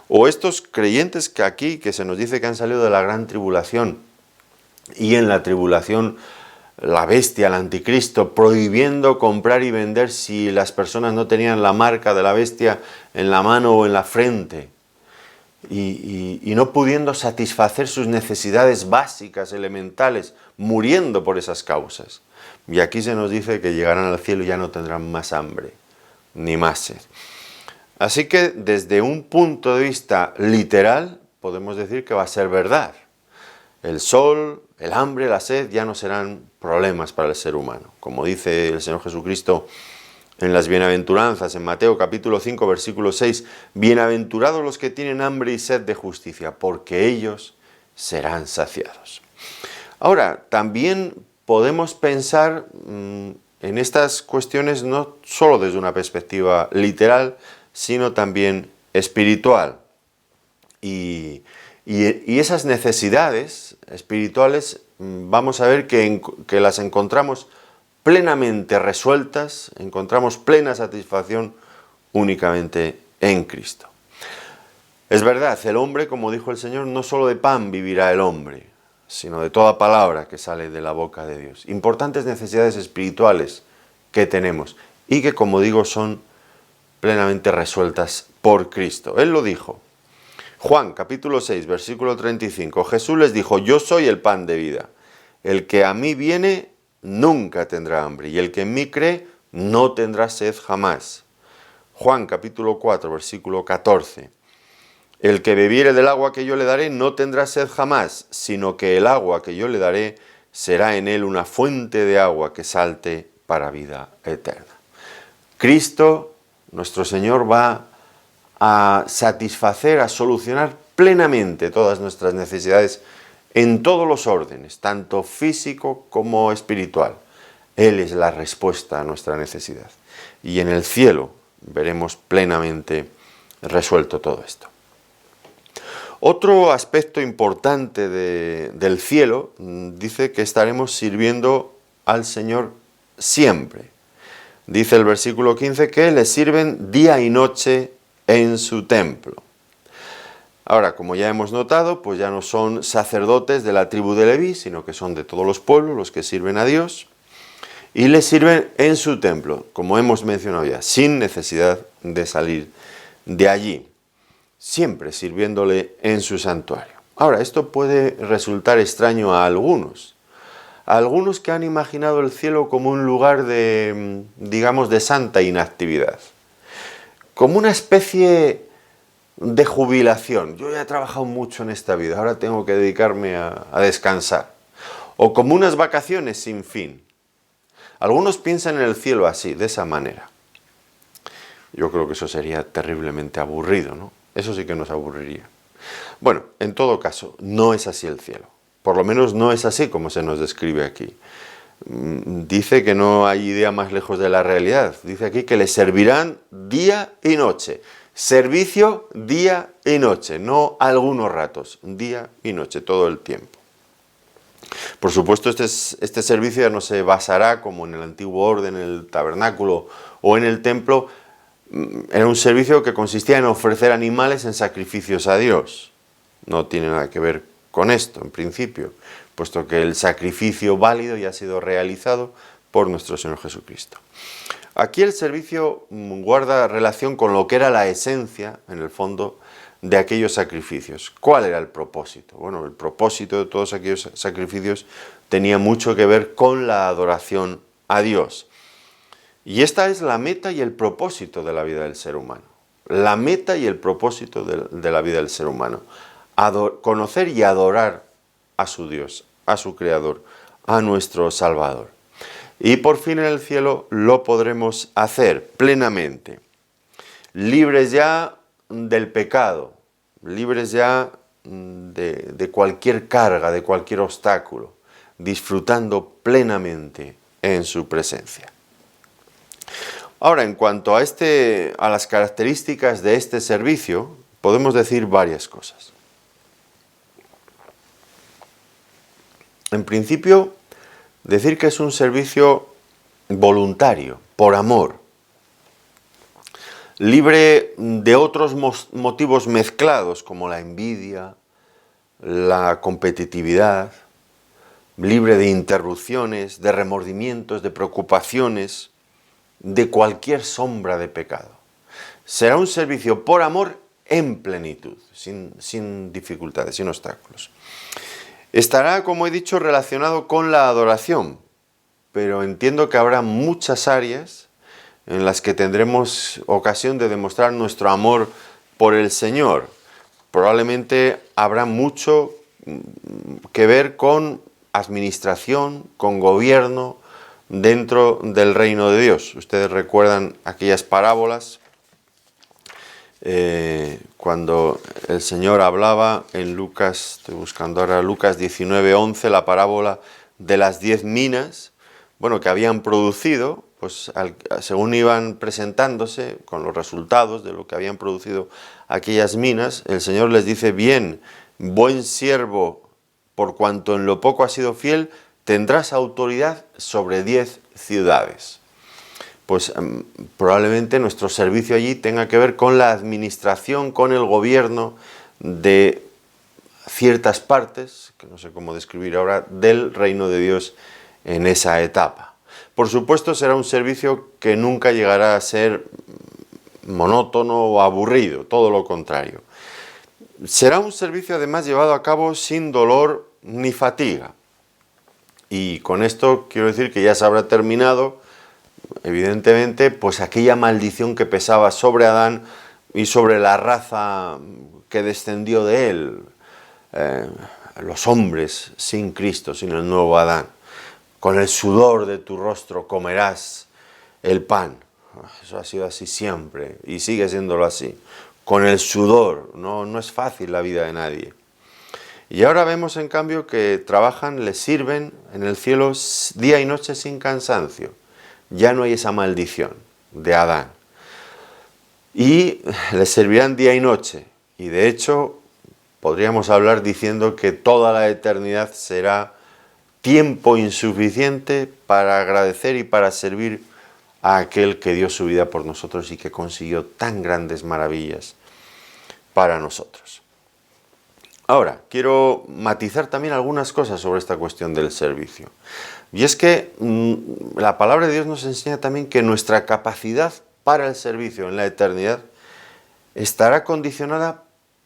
O estos creyentes que se nos dice que han salido de la gran tribulación, y en la tribulación la bestia, el anticristo, prohibiendo comprar y vender si las personas no tenían la marca de la bestia en la mano o en la frente, y no pudiendo satisfacer sus necesidades básicas, elementales, muriendo por esas causas. Y aquí se nos dice que llegarán al cielo y ya no tendrán más hambre, ni más sed. Así que desde un punto de vista literal, podemos decir que va a ser verdad. El sol, el hambre, la sed ya no serán problemas para el ser humano. Como dice el Señor Jesucristo en las bienaventuranzas, en Mateo capítulo 5, versículo 6, bienaventurados los que tienen hambre y sed de justicia, porque ellos serán saciados. Ahora, también podemos pensar en estas cuestiones no solo desde una perspectiva literal, sino también espiritual. Y esas necesidades espirituales vamos a ver que las encontramos plenamente resueltas, encontramos plena satisfacción únicamente en Cristo. Es verdad, el hombre, como dijo el Señor, no solo de pan vivirá el hombre, sino de toda palabra que sale de la boca de Dios. Importantes necesidades espirituales que tenemos y que, como digo, son plenamente resueltas por Cristo. Él lo dijo. Juan, capítulo 6, versículo 35. Jesús les dijo, yo soy el pan de vida. El que a mí viene nunca tendrá hambre, y el que en mí cree no tendrá sed jamás. Juan, capítulo 4, versículo 14. El que bebiere del agua que yo le daré no tendrá sed jamás, sino que el agua que yo le daré será en él una fuente de agua que salte para vida eterna. Cristo, nuestro Señor, va a satisfacer, a solucionar plenamente todas nuestras necesidades en todos los órdenes, tanto físico como espiritual. Él es la respuesta a nuestra necesidad. Y en el cielo veremos plenamente resuelto todo esto. Otro aspecto importante del cielo dice que estaremos sirviendo al Señor siempre. Dice el versículo 15 que le sirven día y noche en su templo. Ahora, como ya hemos notado, pues ya no son sacerdotes de la tribu de Leví, sino que son de todos los pueblos los que sirven a Dios, y le sirven en su templo, como hemos mencionado ya, sin necesidad de salir de allí, siempre sirviéndole en su santuario. Ahora, esto puede resultar extraño a algunos que han imaginado el cielo como un lugar de, digamos, de santa inactividad, como una especie de jubilación. Yo ya he trabajado mucho en esta vida, ahora tengo que dedicarme a descansar. O como unas vacaciones sin fin. Algunos piensan en el cielo así, de esa manera. Yo creo que eso sería terriblemente aburrido, ¿no? Eso sí que nos aburriría. Bueno, en todo caso, no es así el cielo. Por lo menos no es así como se nos describe aquí. Dice que no hay idea más lejos de la realidad. Dice aquí que le servirán día y noche. Servicio día y noche, no algunos ratos, día y noche, todo el tiempo. Por supuesto, este servicio ya no se basará como en el antiguo orden, en el tabernáculo o en el templo. Era un servicio que consistía en ofrecer animales en sacrificios a Dios. No tiene nada que ver con esto, en principio, puesto que el sacrificio válido ya ha sido realizado por nuestro Señor Jesucristo. Aquí el servicio guarda relación con lo que era la esencia, en el fondo, de aquellos sacrificios. ¿Cuál era el propósito? Bueno, el propósito de todos aquellos sacrificios tenía mucho que ver con la adoración a Dios. Y esta es la meta y el propósito de la vida del ser humano. La meta y el propósito de la vida del ser humano. Conocer y adorar a su Dios, a su Creador, a nuestro Salvador. Y por fin en el cielo lo podremos hacer plenamente, libres ya del pecado, libres ya de cualquier carga, de cualquier obstáculo, disfrutando plenamente en su presencia. Ahora, en cuanto a las características de este servicio, podemos decir varias cosas. En principio, decir que es un servicio voluntario, por amor, libre de otros motivos mezclados como la envidia, la competitividad, libre de interrupciones, de remordimientos, de preocupaciones, de cualquier sombra de pecado. Será un servicio por amor en plenitud, sin dificultades, sin obstáculos. Estará, como he dicho, relacionado con la adoración, pero entiendo que habrá muchas áreas en las que tendremos ocasión de demostrar nuestro amor por el Señor. Probablemente habrá mucho que ver con administración, con gobierno dentro del reino de Dios. Ustedes recuerdan aquellas parábolas cuando el Señor hablaba en Lucas, estoy buscando ahora Lucas 19:11, la parábola de las 10 minas, bueno, que habían producido, pues según iban presentándose con los resultados de lo que habían producido aquellas minas, el Señor les dice: bien, buen siervo, por cuanto en lo poco has sido fiel, tendrás autoridad sobre 10 ciudades. Pues probablemente nuestro servicio allí tenga que ver con la administración, con el gobierno de ciertas partes, que no sé cómo describir ahora, del reino de Dios en esa etapa. Por supuesto, será un servicio que nunca llegará a ser monótono o aburrido, todo lo contrario. Será un servicio además llevado a cabo sin dolor ni fatiga. Y con esto quiero decir que ya se habrá terminado, evidentemente, pues aquella maldición que pesaba sobre Adán y sobre la raza que descendió de él, los hombres sin Cristo, sin el nuevo Adán. Con el sudor de tu rostro comerás el pan. Eso ha sido así siempre y sigue siéndolo así. Con el sudor, no es fácil la vida de nadie. Y ahora vemos en cambio que trabajan, les sirven en el cielo día y noche sin cansancio. Ya no hay esa maldición de Adán. Y les servirán día y noche. Y de hecho, podríamos hablar diciendo que toda la eternidad será tiempo insuficiente para agradecer y para servir a aquel que dio su vida por nosotros y que consiguió tan grandes maravillas para nosotros. Ahora, quiero matizar también algunas cosas sobre esta cuestión del servicio. Y es que la palabra de Dios nos enseña también que nuestra capacidad para el servicio en la eternidad estará condicionada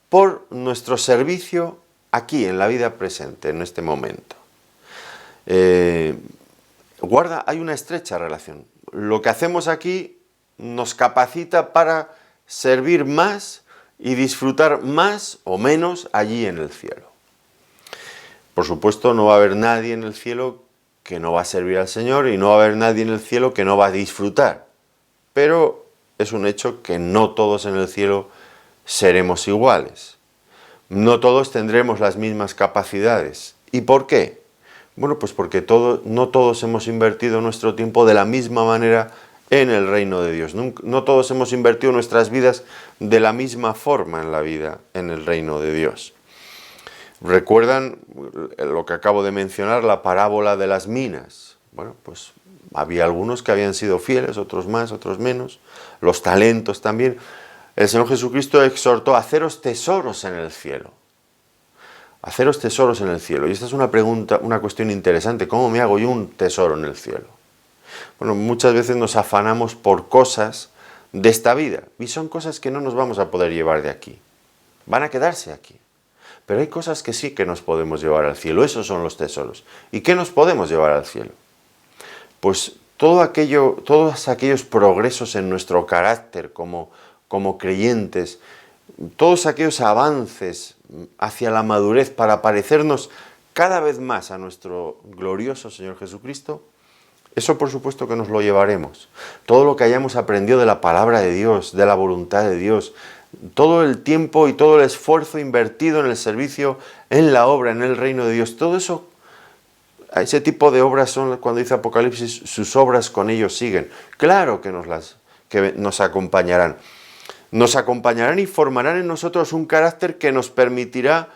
por nuestro servicio aquí, en la vida presente, en este momento. Hay una estrecha relación. Lo que hacemos aquí nos capacita para servir más y disfrutar más o menos allí en el cielo. Por supuesto, no va a haber nadie en el cielo que no va a servir al Señor y no va a haber nadie en el cielo que no va a disfrutar. Pero es un hecho que no todos en el cielo seremos iguales. No todos tendremos las mismas capacidades. ¿Y por qué? Bueno, pues porque no todos hemos invertido nuestro tiempo de la misma manera en el reino de Dios. No todos hemos invertido nuestras vidas de la misma forma en la vida, en el reino de Dios. ¿Recuerdan lo que acabo de mencionar, la parábola de las minas? Bueno, pues había algunos que habían sido fieles, otros más, otros menos. Los talentos también. El Señor Jesucristo exhortó a haceros tesoros en el cielo. Haceros tesoros en el cielo. Y esta es una pregunta, una cuestión interesante. ¿Cómo me hago yo un tesoro en el cielo? Bueno, muchas veces nos afanamos por cosas de esta vida. Y son cosas que no nos vamos a poder llevar de aquí. Van a quedarse aquí. Pero hay cosas que sí que nos podemos llevar al cielo. Esos son los tesoros. ¿Y qué nos podemos llevar al cielo? Pues todos aquellos progresos en nuestro carácter como creyentes, todos aquellos avances hacia la madurez para parecernos cada vez más a nuestro glorioso Señor Jesucristo, eso por supuesto que nos lo llevaremos. Todo lo que hayamos aprendido de la palabra de Dios, de la voluntad de Dios, todo el tiempo y todo el esfuerzo invertido en el servicio, en la obra, en el reino de Dios, todo eso, ese tipo de obras son, cuando dice Apocalipsis, sus obras con ellos siguen. Claro que nos acompañarán. Nos acompañarán y formarán en nosotros un carácter que nos permitirá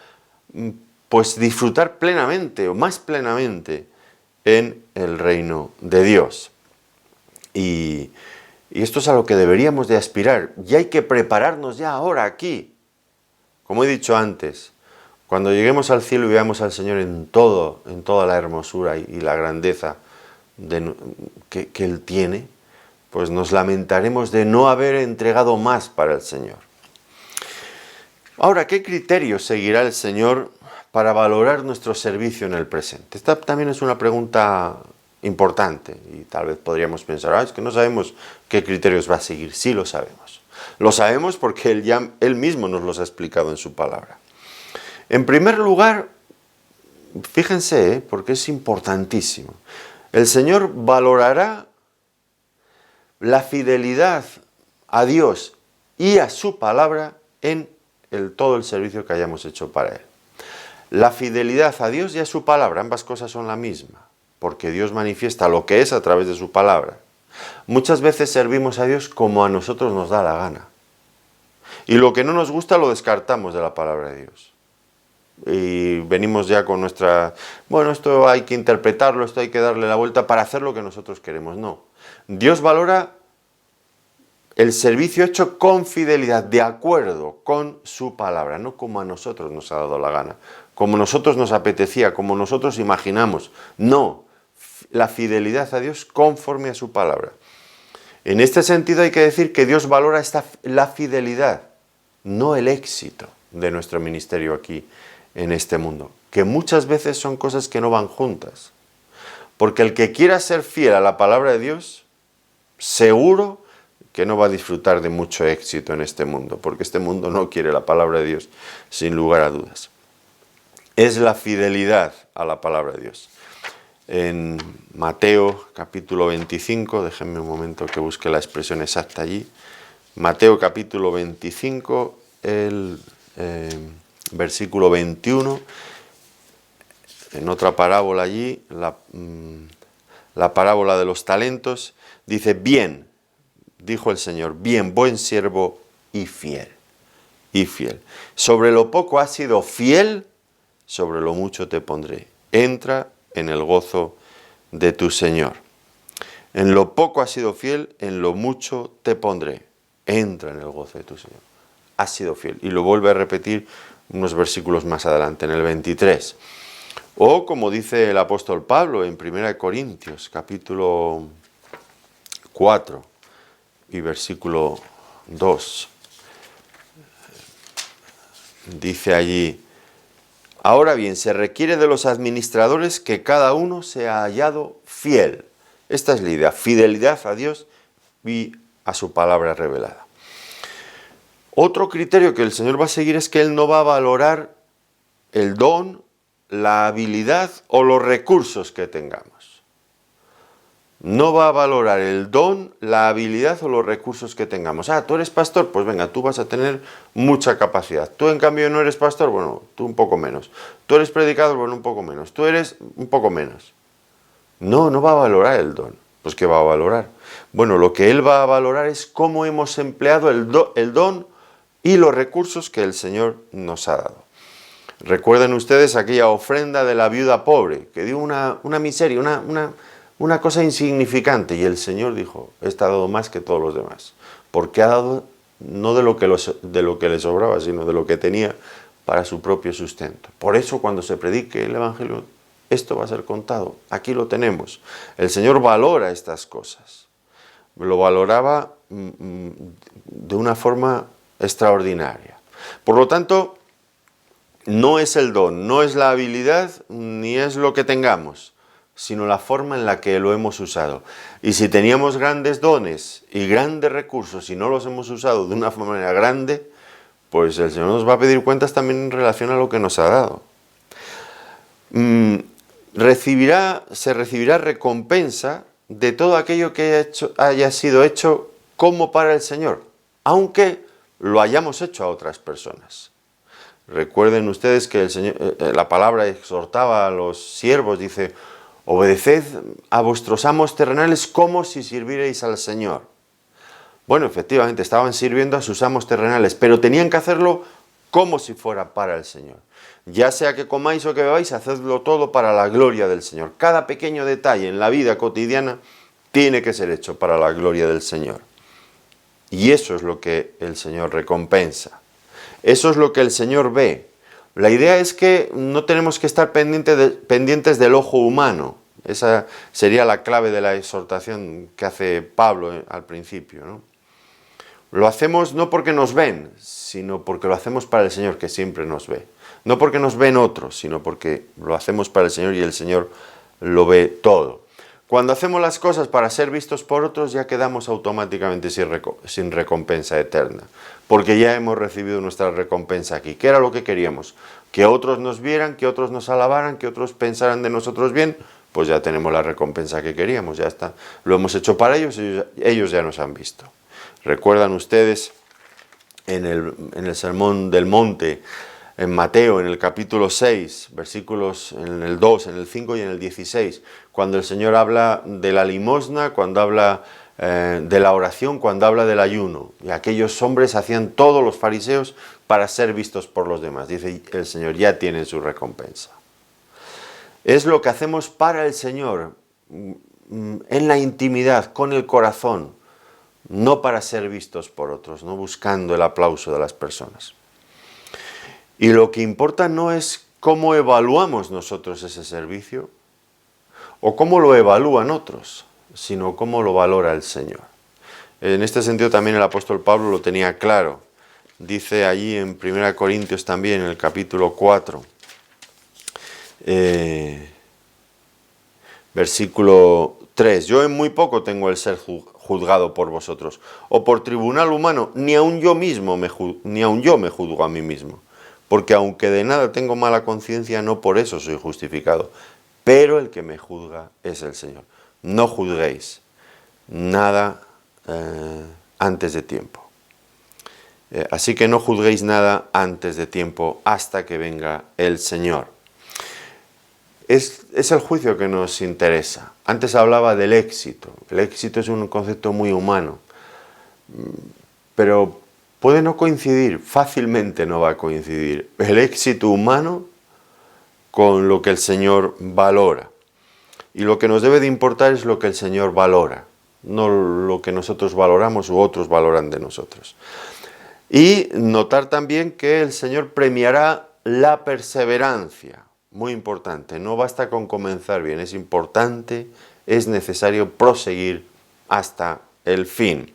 pues disfrutar plenamente o más plenamente en el reino de Dios. Y esto es a lo que deberíamos de aspirar. Y hay que prepararnos ya ahora aquí. Como he dicho antes, cuando lleguemos al cielo y veamos al Señor en toda la hermosura y la grandeza que Él tiene, pues nos lamentaremos de no haber entregado más para el Señor. Ahora, ¿qué criterios seguirá el Señor para valorar nuestro servicio en el presente? Esta también es una pregunta importante y tal vez podríamos pensar, es que no sabemos qué criterios va a seguir. Sí lo sabemos. Lo sabemos porque Él mismo nos los ha explicado en su palabra. En primer lugar, fíjense, porque es importantísimo. El Señor valorará la fidelidad a Dios y a su palabra en todo el servicio que hayamos hecho para Él. La fidelidad a Dios y a su palabra, ambas cosas son la misma, porque Dios manifiesta lo que es a través de su palabra. Muchas veces servimos a Dios como a nosotros nos da la gana. Y lo que no nos gusta lo descartamos de la palabra de Dios. Y venimos ya con nuestra, bueno, esto hay que interpretarlo, esto hay que darle la vuelta para hacer lo que nosotros queremos. No. Dios valora el servicio hecho con fidelidad, de acuerdo con su palabra, no como a nosotros nos ha dado la gana, como nosotros nos apetecía, como nosotros imaginamos. No, la fidelidad a Dios conforme a su palabra. En este sentido hay que decir que Dios valora la fidelidad, no el éxito de nuestro ministerio aquí en este mundo, que muchas veces son cosas que no van juntas. Porque el que quiera ser fiel a la palabra de Dios, seguro que no va a disfrutar de mucho éxito en este mundo, porque este mundo no quiere la palabra de Dios, sin lugar a dudas. Es la fidelidad a la palabra de Dios. En Mateo capítulo 25, déjenme un momento que busque la expresión exacta allí. Mateo capítulo 25, el versículo 21, en otra parábola allí, la parábola de los talentos, dice: bien, dijo el Señor, bien, buen siervo y fiel. Y fiel. Sobre lo poco has sido fiel, sobre lo mucho te pondré. Entra en el gozo de tu Señor. En lo poco has sido fiel, en lo mucho te pondré. Entra en el gozo de tu Señor. Has sido fiel. Y lo vuelve a repetir unos versículos más adelante, en el 23. O como dice el apóstol Pablo en 1 Corintios, capítulo 4 y versículo 2. Dice allí: ahora bien, se requiere de los administradores que cada uno sea hallado fiel. Esta es la idea, fidelidad a Dios y a su palabra revelada. Otro criterio que el Señor va a seguir es que Él no va a valorar el don, la habilidad o los recursos que tengamos. No va a valorar el don, la habilidad o los recursos que tengamos. Ah, tú eres pastor, pues venga, tú vas a tener mucha capacidad. Tú en cambio no eres pastor, bueno, tú un poco menos. Tú eres predicador, bueno, un poco menos. Tú eres un poco menos. No va a valorar el don. Pues ¿qué va a valorar? Bueno, lo que Él va a valorar es cómo hemos empleado el don y los recursos que el Señor nos ha dado. Recuerden ustedes aquella ofrenda de la viuda pobre, que dio una miseria, una cosa insignificante, y el Señor dijo: esta ha dado más que todos los demás, porque ha dado no de lo que le sobraba, sino de lo que tenía para su propio sustento. Por eso cuando se predique el Evangelio, esto va a ser contado. Aquí lo tenemos. El Señor valora estas cosas. Lo valoraba de una forma extraordinaria. Por lo tanto, no es el don, no es la habilidad, ni es lo que tengamos, sino la forma en la que lo hemos usado. Y si teníamos grandes dones y grandes recursos y no los hemos usado de una manera grande, pues el Señor nos va a pedir cuentas también en relación a lo que nos ha dado. Se recibirá recompensa de todo aquello que haya sido hecho como para el Señor, aunque lo hayamos hecho a otras personas. Recuerden ustedes que el Señor, la palabra exhortaba a los siervos, dice: obedeced a vuestros amos terrenales como si sirvierais al Señor. Bueno, efectivamente, estaban sirviendo a sus amos terrenales, pero tenían que hacerlo como si fuera para el Señor. Ya sea que comáis o que bebáis, hacedlo todo para la gloria del Señor. Cada pequeño detalle en la vida cotidiana tiene que ser hecho para la gloria del Señor. Y eso es lo que el Señor recompensa. Eso es lo que el Señor ve. La idea es que no tenemos que estar pendientes del ojo humano. Esa sería la clave de la exhortación que hace Pablo al principio, ¿no? Lo hacemos no porque nos ven, sino porque lo hacemos para el Señor, que siempre nos ve. No porque nos ven otros, sino porque lo hacemos para el Señor y el Señor lo ve todo. Cuando hacemos las cosas para ser vistos por otros, ya quedamos automáticamente sin recompensa eterna, porque ya hemos recibido nuestra recompensa aquí. ¿Qué era lo que queríamos? Que otros nos vieran, que otros nos alabaran, que otros pensaran de nosotros bien. Pues ya tenemos la recompensa que queríamos, ya está. Lo hemos hecho para ellos, ellos ya nos han visto. ¿Recuerdan ustedes en el Sermón del Monte, en Mateo, en el capítulo 6, versículos en el 2, en el 5 y en el 16, cuando el Señor habla de la limosna, cuando habla de la oración, cuando habla del ayuno? Y aquellos hombres hacían todos los fariseos para ser vistos por los demás. Dice el Señor, ya tienen su recompensa. Es lo que hacemos para el Señor, en la intimidad, con el corazón, no para ser vistos por otros, no buscando el aplauso de las personas. Y lo que importa no es cómo evaluamos nosotros ese servicio, o cómo lo evalúan otros, sino cómo lo valora el Señor. En este sentido también el apóstol Pablo lo tenía claro. Dice allí en 1 Corintios también, en el capítulo 4, versículo 3, yo en muy poco tengo el ser juzgado por vosotros, o por tribunal humano, ni aun yo me juzgo a mí mismo, porque aunque de nada tengo mala conciencia, no por eso soy justificado, pero el que me juzga es el Señor. No juzguéis nada antes de tiempo. Así que no juzguéis nada antes de tiempo hasta que venga el Señor. Es el juicio que nos interesa. Antes hablaba del éxito. El éxito es un concepto muy humano, pero puede no coincidir, fácilmente no va a coincidir el éxito humano con lo que el Señor valora. Y lo que nos debe de importar es lo que el Señor valora, no lo que nosotros valoramos u otros valoran de nosotros. Y notar también que el Señor premiará la perseverancia. Muy importante, no basta con comenzar bien, es importante, es necesario proseguir hasta el fin.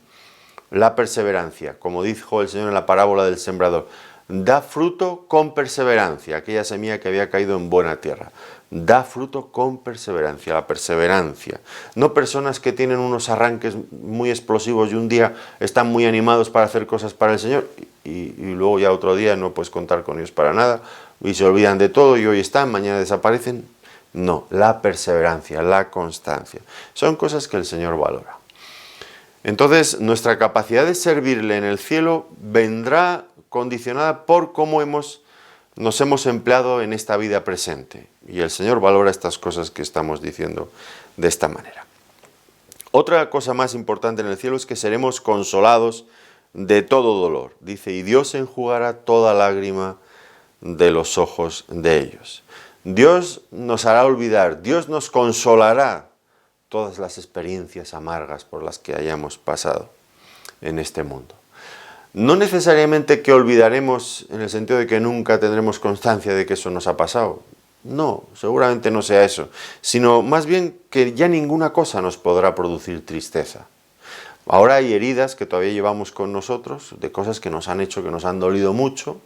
La perseverancia, como dijo el Señor en la parábola del sembrador, da fruto con perseverancia, aquella semilla que había caído en buena tierra. Da fruto con perseverancia, la perseverancia. No personas que tienen unos arranques muy explosivos y un día están muy animados para hacer cosas para el Señor y luego ya otro día no puedes contar con ellos para nada y se olvidan de todo y hoy están, mañana desaparecen. No, la perseverancia, la constancia. Son cosas que el Señor valora. Entonces, nuestra capacidad de servirle en el cielo vendrá condicionada por cómo nos hemos empleado en esta vida presente. Y el Señor valora estas cosas que estamos diciendo de esta manera. Otra cosa más importante en el cielo es que seremos consolados de todo dolor. Dice, y Dios enjugará toda lágrima de los ojos de ellos. Dios nos hará olvidar, Dios nos consolará todas las experiencias amargas por las que hayamos pasado en este mundo. No necesariamente que olvidaremos en el sentido de que nunca tendremos constancia de que eso nos ha pasado. No, seguramente no sea eso, sino más bien que ya ninguna cosa nos podrá producir tristeza. Ahora hay heridas que todavía llevamos con nosotros, de cosas que nos han hecho, que nos han dolido mucho,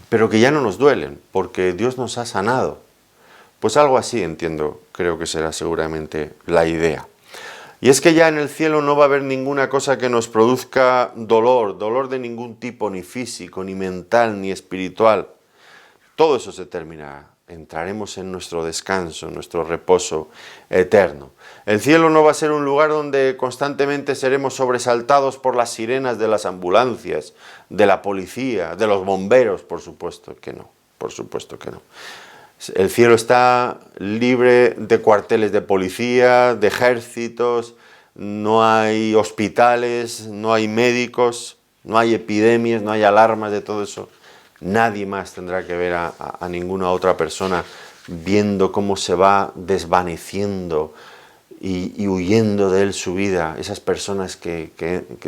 pero que ya no nos duelen, porque Dios nos ha sanado. Pues algo así entiendo, creo que será seguramente la idea. Y es que ya en el cielo no va a haber ninguna cosa que nos produzca dolor de ningún tipo, ni físico, ni mental, ni espiritual. Todo eso se terminará. Entraremos en nuestro descanso, en nuestro reposo eterno. El cielo no va a ser un lugar donde constantemente seremos sobresaltados por las sirenas de las ambulancias, de la policía, de los bomberos, por supuesto que no, por supuesto que no. El cielo está libre de cuarteles de policía, de ejércitos, no hay hospitales, no hay médicos, no hay epidemias, no hay alarmas de todo eso. Nadie más tendrá que ver a ninguna otra persona viendo cómo se va desvaneciendo y huyendo de él su vida. Esas personas que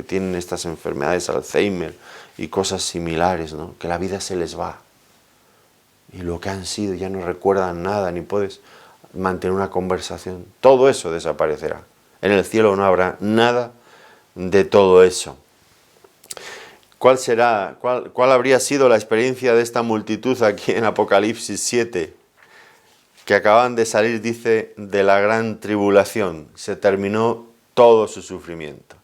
tienen estas enfermedades, Alzheimer y cosas similares, ¿no? Que la vida se les va. Y lo que han sido ya no recuerdan nada, ni puedes mantener una conversación. Todo eso desaparecerá. En el cielo no habrá nada de todo eso. ¿Cuál habría sido la experiencia de esta multitud aquí en Apocalipsis 7? que acaban de salir, dice, de la gran tribulación. Se terminó todo su sufrimiento.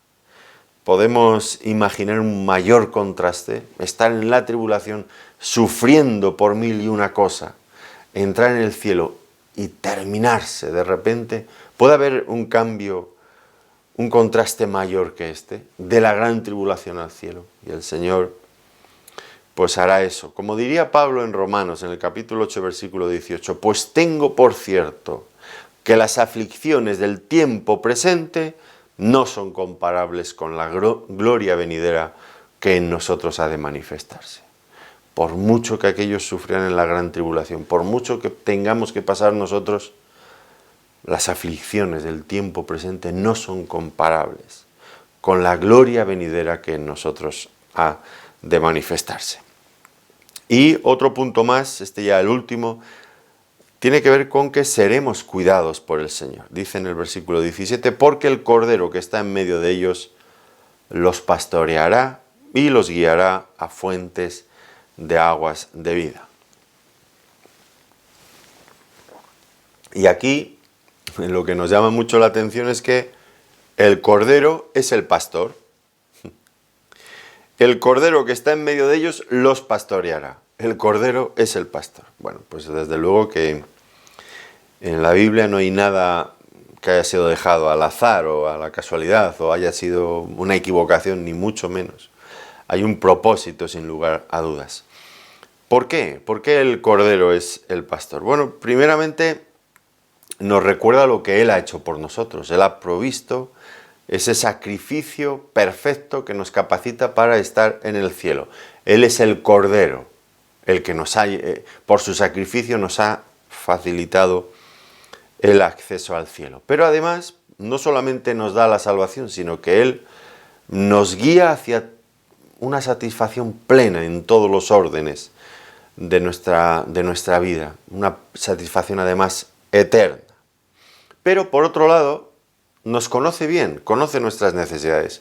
Podemos imaginar un mayor contraste, estar en la tribulación, sufriendo por mil y una cosa, entrar en el cielo y terminarse de repente. ¿Puede haber un cambio, un contraste mayor que este, de la gran tribulación al cielo? Y el Señor pues hará eso. Como diría Pablo en Romanos, en el capítulo 8, versículo 18, pues tengo por cierto que las aflicciones del tiempo presente no son comparables con la gloria venidera que en nosotros ha de manifestarse. Por mucho que aquellos sufran en la gran tribulación, por mucho que tengamos que pasar nosotros, las aflicciones del tiempo presente no son comparables con la gloria venidera que en nosotros ha de manifestarse. Y otro punto más, este ya el último, tiene que ver con que seremos cuidados por el Señor. Dice en el versículo 17, porque el Cordero que está en medio de ellos los pastoreará y los guiará a fuentes de aguas de vida. Y aquí lo que nos llama mucho la atención es que el Cordero es el pastor. El Cordero que está en medio de ellos los pastoreará. El Cordero es el pastor. Bueno, pues desde luego que en la Biblia no hay nada que haya sido dejado al azar o a la casualidad o haya sido una equivocación, ni mucho menos. Hay un propósito sin lugar a dudas. ¿Por qué? ¿Por qué el Cordero es el pastor? Bueno, primeramente nos recuerda lo que Él ha hecho por nosotros. Él ha provisto ese sacrificio perfecto que nos capacita para estar en el cielo. Él es el Cordero, el que por su sacrificio nos ha facilitado el acceso al cielo. Pero además, no solamente nos da la salvación, sino que Él nos guía hacia una satisfacción plena en todos los órdenes de nuestra vida. Una satisfacción además eterna. Pero por otro lado, nos conoce bien, conoce nuestras necesidades.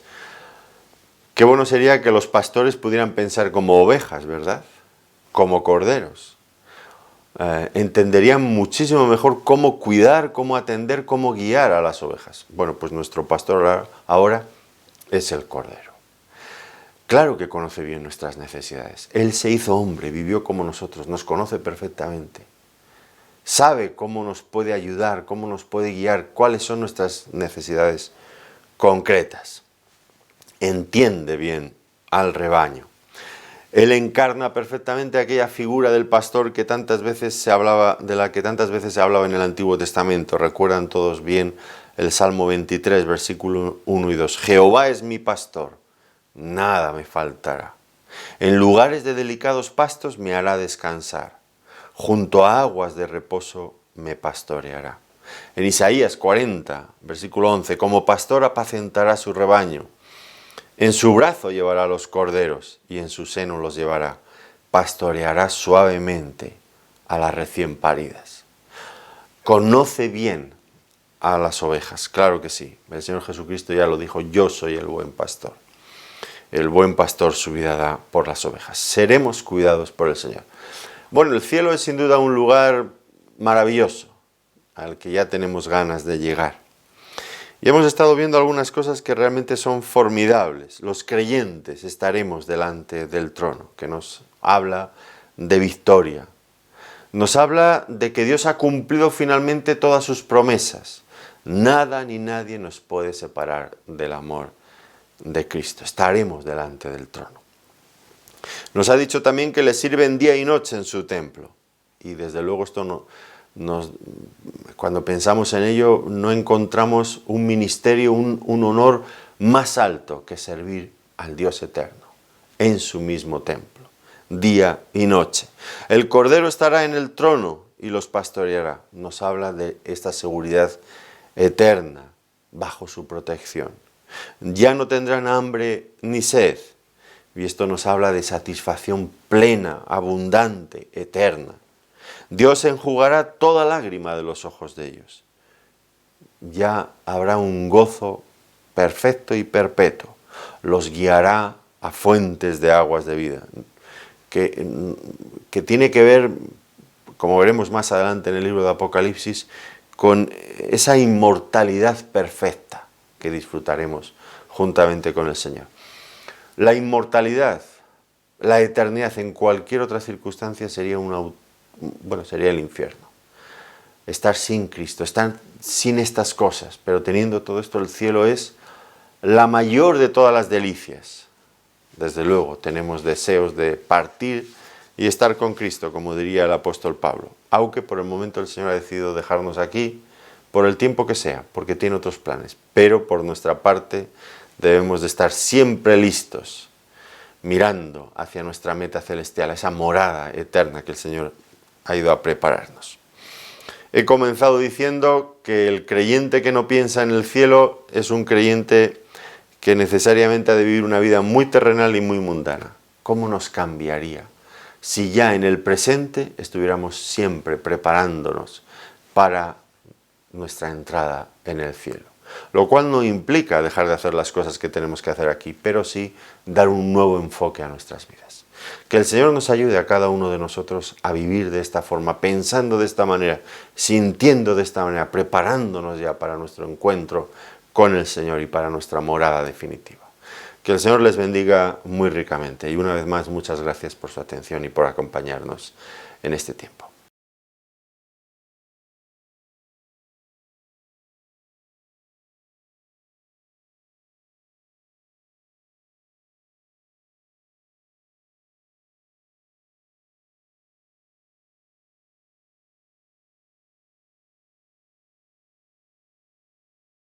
Qué bueno sería que los pastores pudieran pensar como ovejas, ¿verdad? Como corderos. Entenderían muchísimo mejor cómo cuidar, cómo atender, cómo guiar a las ovejas. Bueno, pues nuestro pastor ahora es el Cordero. Claro que conoce bien nuestras necesidades. Él se hizo hombre, vivió como nosotros, nos conoce perfectamente. Sabe cómo nos puede ayudar, cómo nos puede guiar, cuáles son nuestras necesidades concretas. Entiende bien al rebaño. Él encarna perfectamente aquella figura del pastor que tantas veces se hablaba, de la que tantas veces se hablaba en el Antiguo Testamento. Recuerdan todos bien el Salmo 23, versículos 1 y 2. Jehová es mi pastor, nada me faltará. En lugares de delicados pastos me hará descansar. Junto a aguas de reposo me pastoreará. En Isaías 40, versículo 11, como pastor apacentará su rebaño. En su brazo llevará los corderos y en su seno los llevará. Pastoreará suavemente a las recién paridas. Conoce bien a las ovejas, claro que sí. El Señor Jesucristo ya lo dijo, yo soy el buen pastor. El buen pastor su vida da por las ovejas. Seremos cuidados por el Señor. Bueno, el cielo es sin duda un lugar maravilloso, al que ya tenemos ganas de llegar. Y hemos estado viendo algunas cosas que realmente son formidables. Los creyentes estaremos delante del trono, que nos habla de victoria. Nos habla de que Dios ha cumplido finalmente todas sus promesas. Nada ni nadie nos puede separar del amor de Cristo. Estaremos delante del trono. Nos ha dicho también que le sirven día y noche en su templo. Y desde luego esto cuando pensamos en ello no encontramos un ministerio, un honor más alto que servir al Dios eterno en su mismo templo, día y noche. El Cordero estará en el trono y los pastoreará. Nos habla de esta seguridad eterna bajo su protección. Ya no tendrán hambre ni sed. Y esto nos habla de satisfacción plena, abundante, eterna. Dios enjugará toda lágrima de los ojos de ellos. Ya habrá un gozo perfecto y perpetuo. Los guiará a fuentes de aguas de vida. Que tiene que ver como veremos más adelante en el libro de Apocalipsis, con esa inmortalidad perfecta que disfrutaremos juntamente con el Señor. La inmortalidad, la eternidad en cualquier otra circunstancia sería sería el infierno. Estar sin Cristo, estar sin estas cosas, pero teniendo todo esto, el cielo es la mayor de todas las delicias. Desde luego, tenemos deseos de partir y estar con Cristo, como diría el apóstol Pablo. Aunque por el momento el Señor ha decidido dejarnos aquí, por el tiempo que sea, porque tiene otros planes. Pero por nuestra parte debemos de estar siempre listos, mirando hacia nuestra meta celestial, esa morada eterna que el Señor ha ido a prepararnos. He comenzado diciendo que el creyente que no piensa en el cielo es un creyente que necesariamente ha de vivir una vida muy terrenal y muy mundana. ¿Cómo nos cambiaría si ya en el presente estuviéramos siempre preparándonos para nuestra entrada en el cielo? Lo cual no implica dejar de hacer las cosas que tenemos que hacer aquí, pero sí dar un nuevo enfoque a nuestras vidas. Que el Señor nos ayude a cada uno de nosotros a vivir de esta forma, pensando de esta manera, sintiendo de esta manera, preparándonos ya para nuestro encuentro con el Señor y para nuestra morada definitiva. Que el Señor les bendiga muy ricamente y una vez más muchas gracias por su atención y por acompañarnos en este tiempo.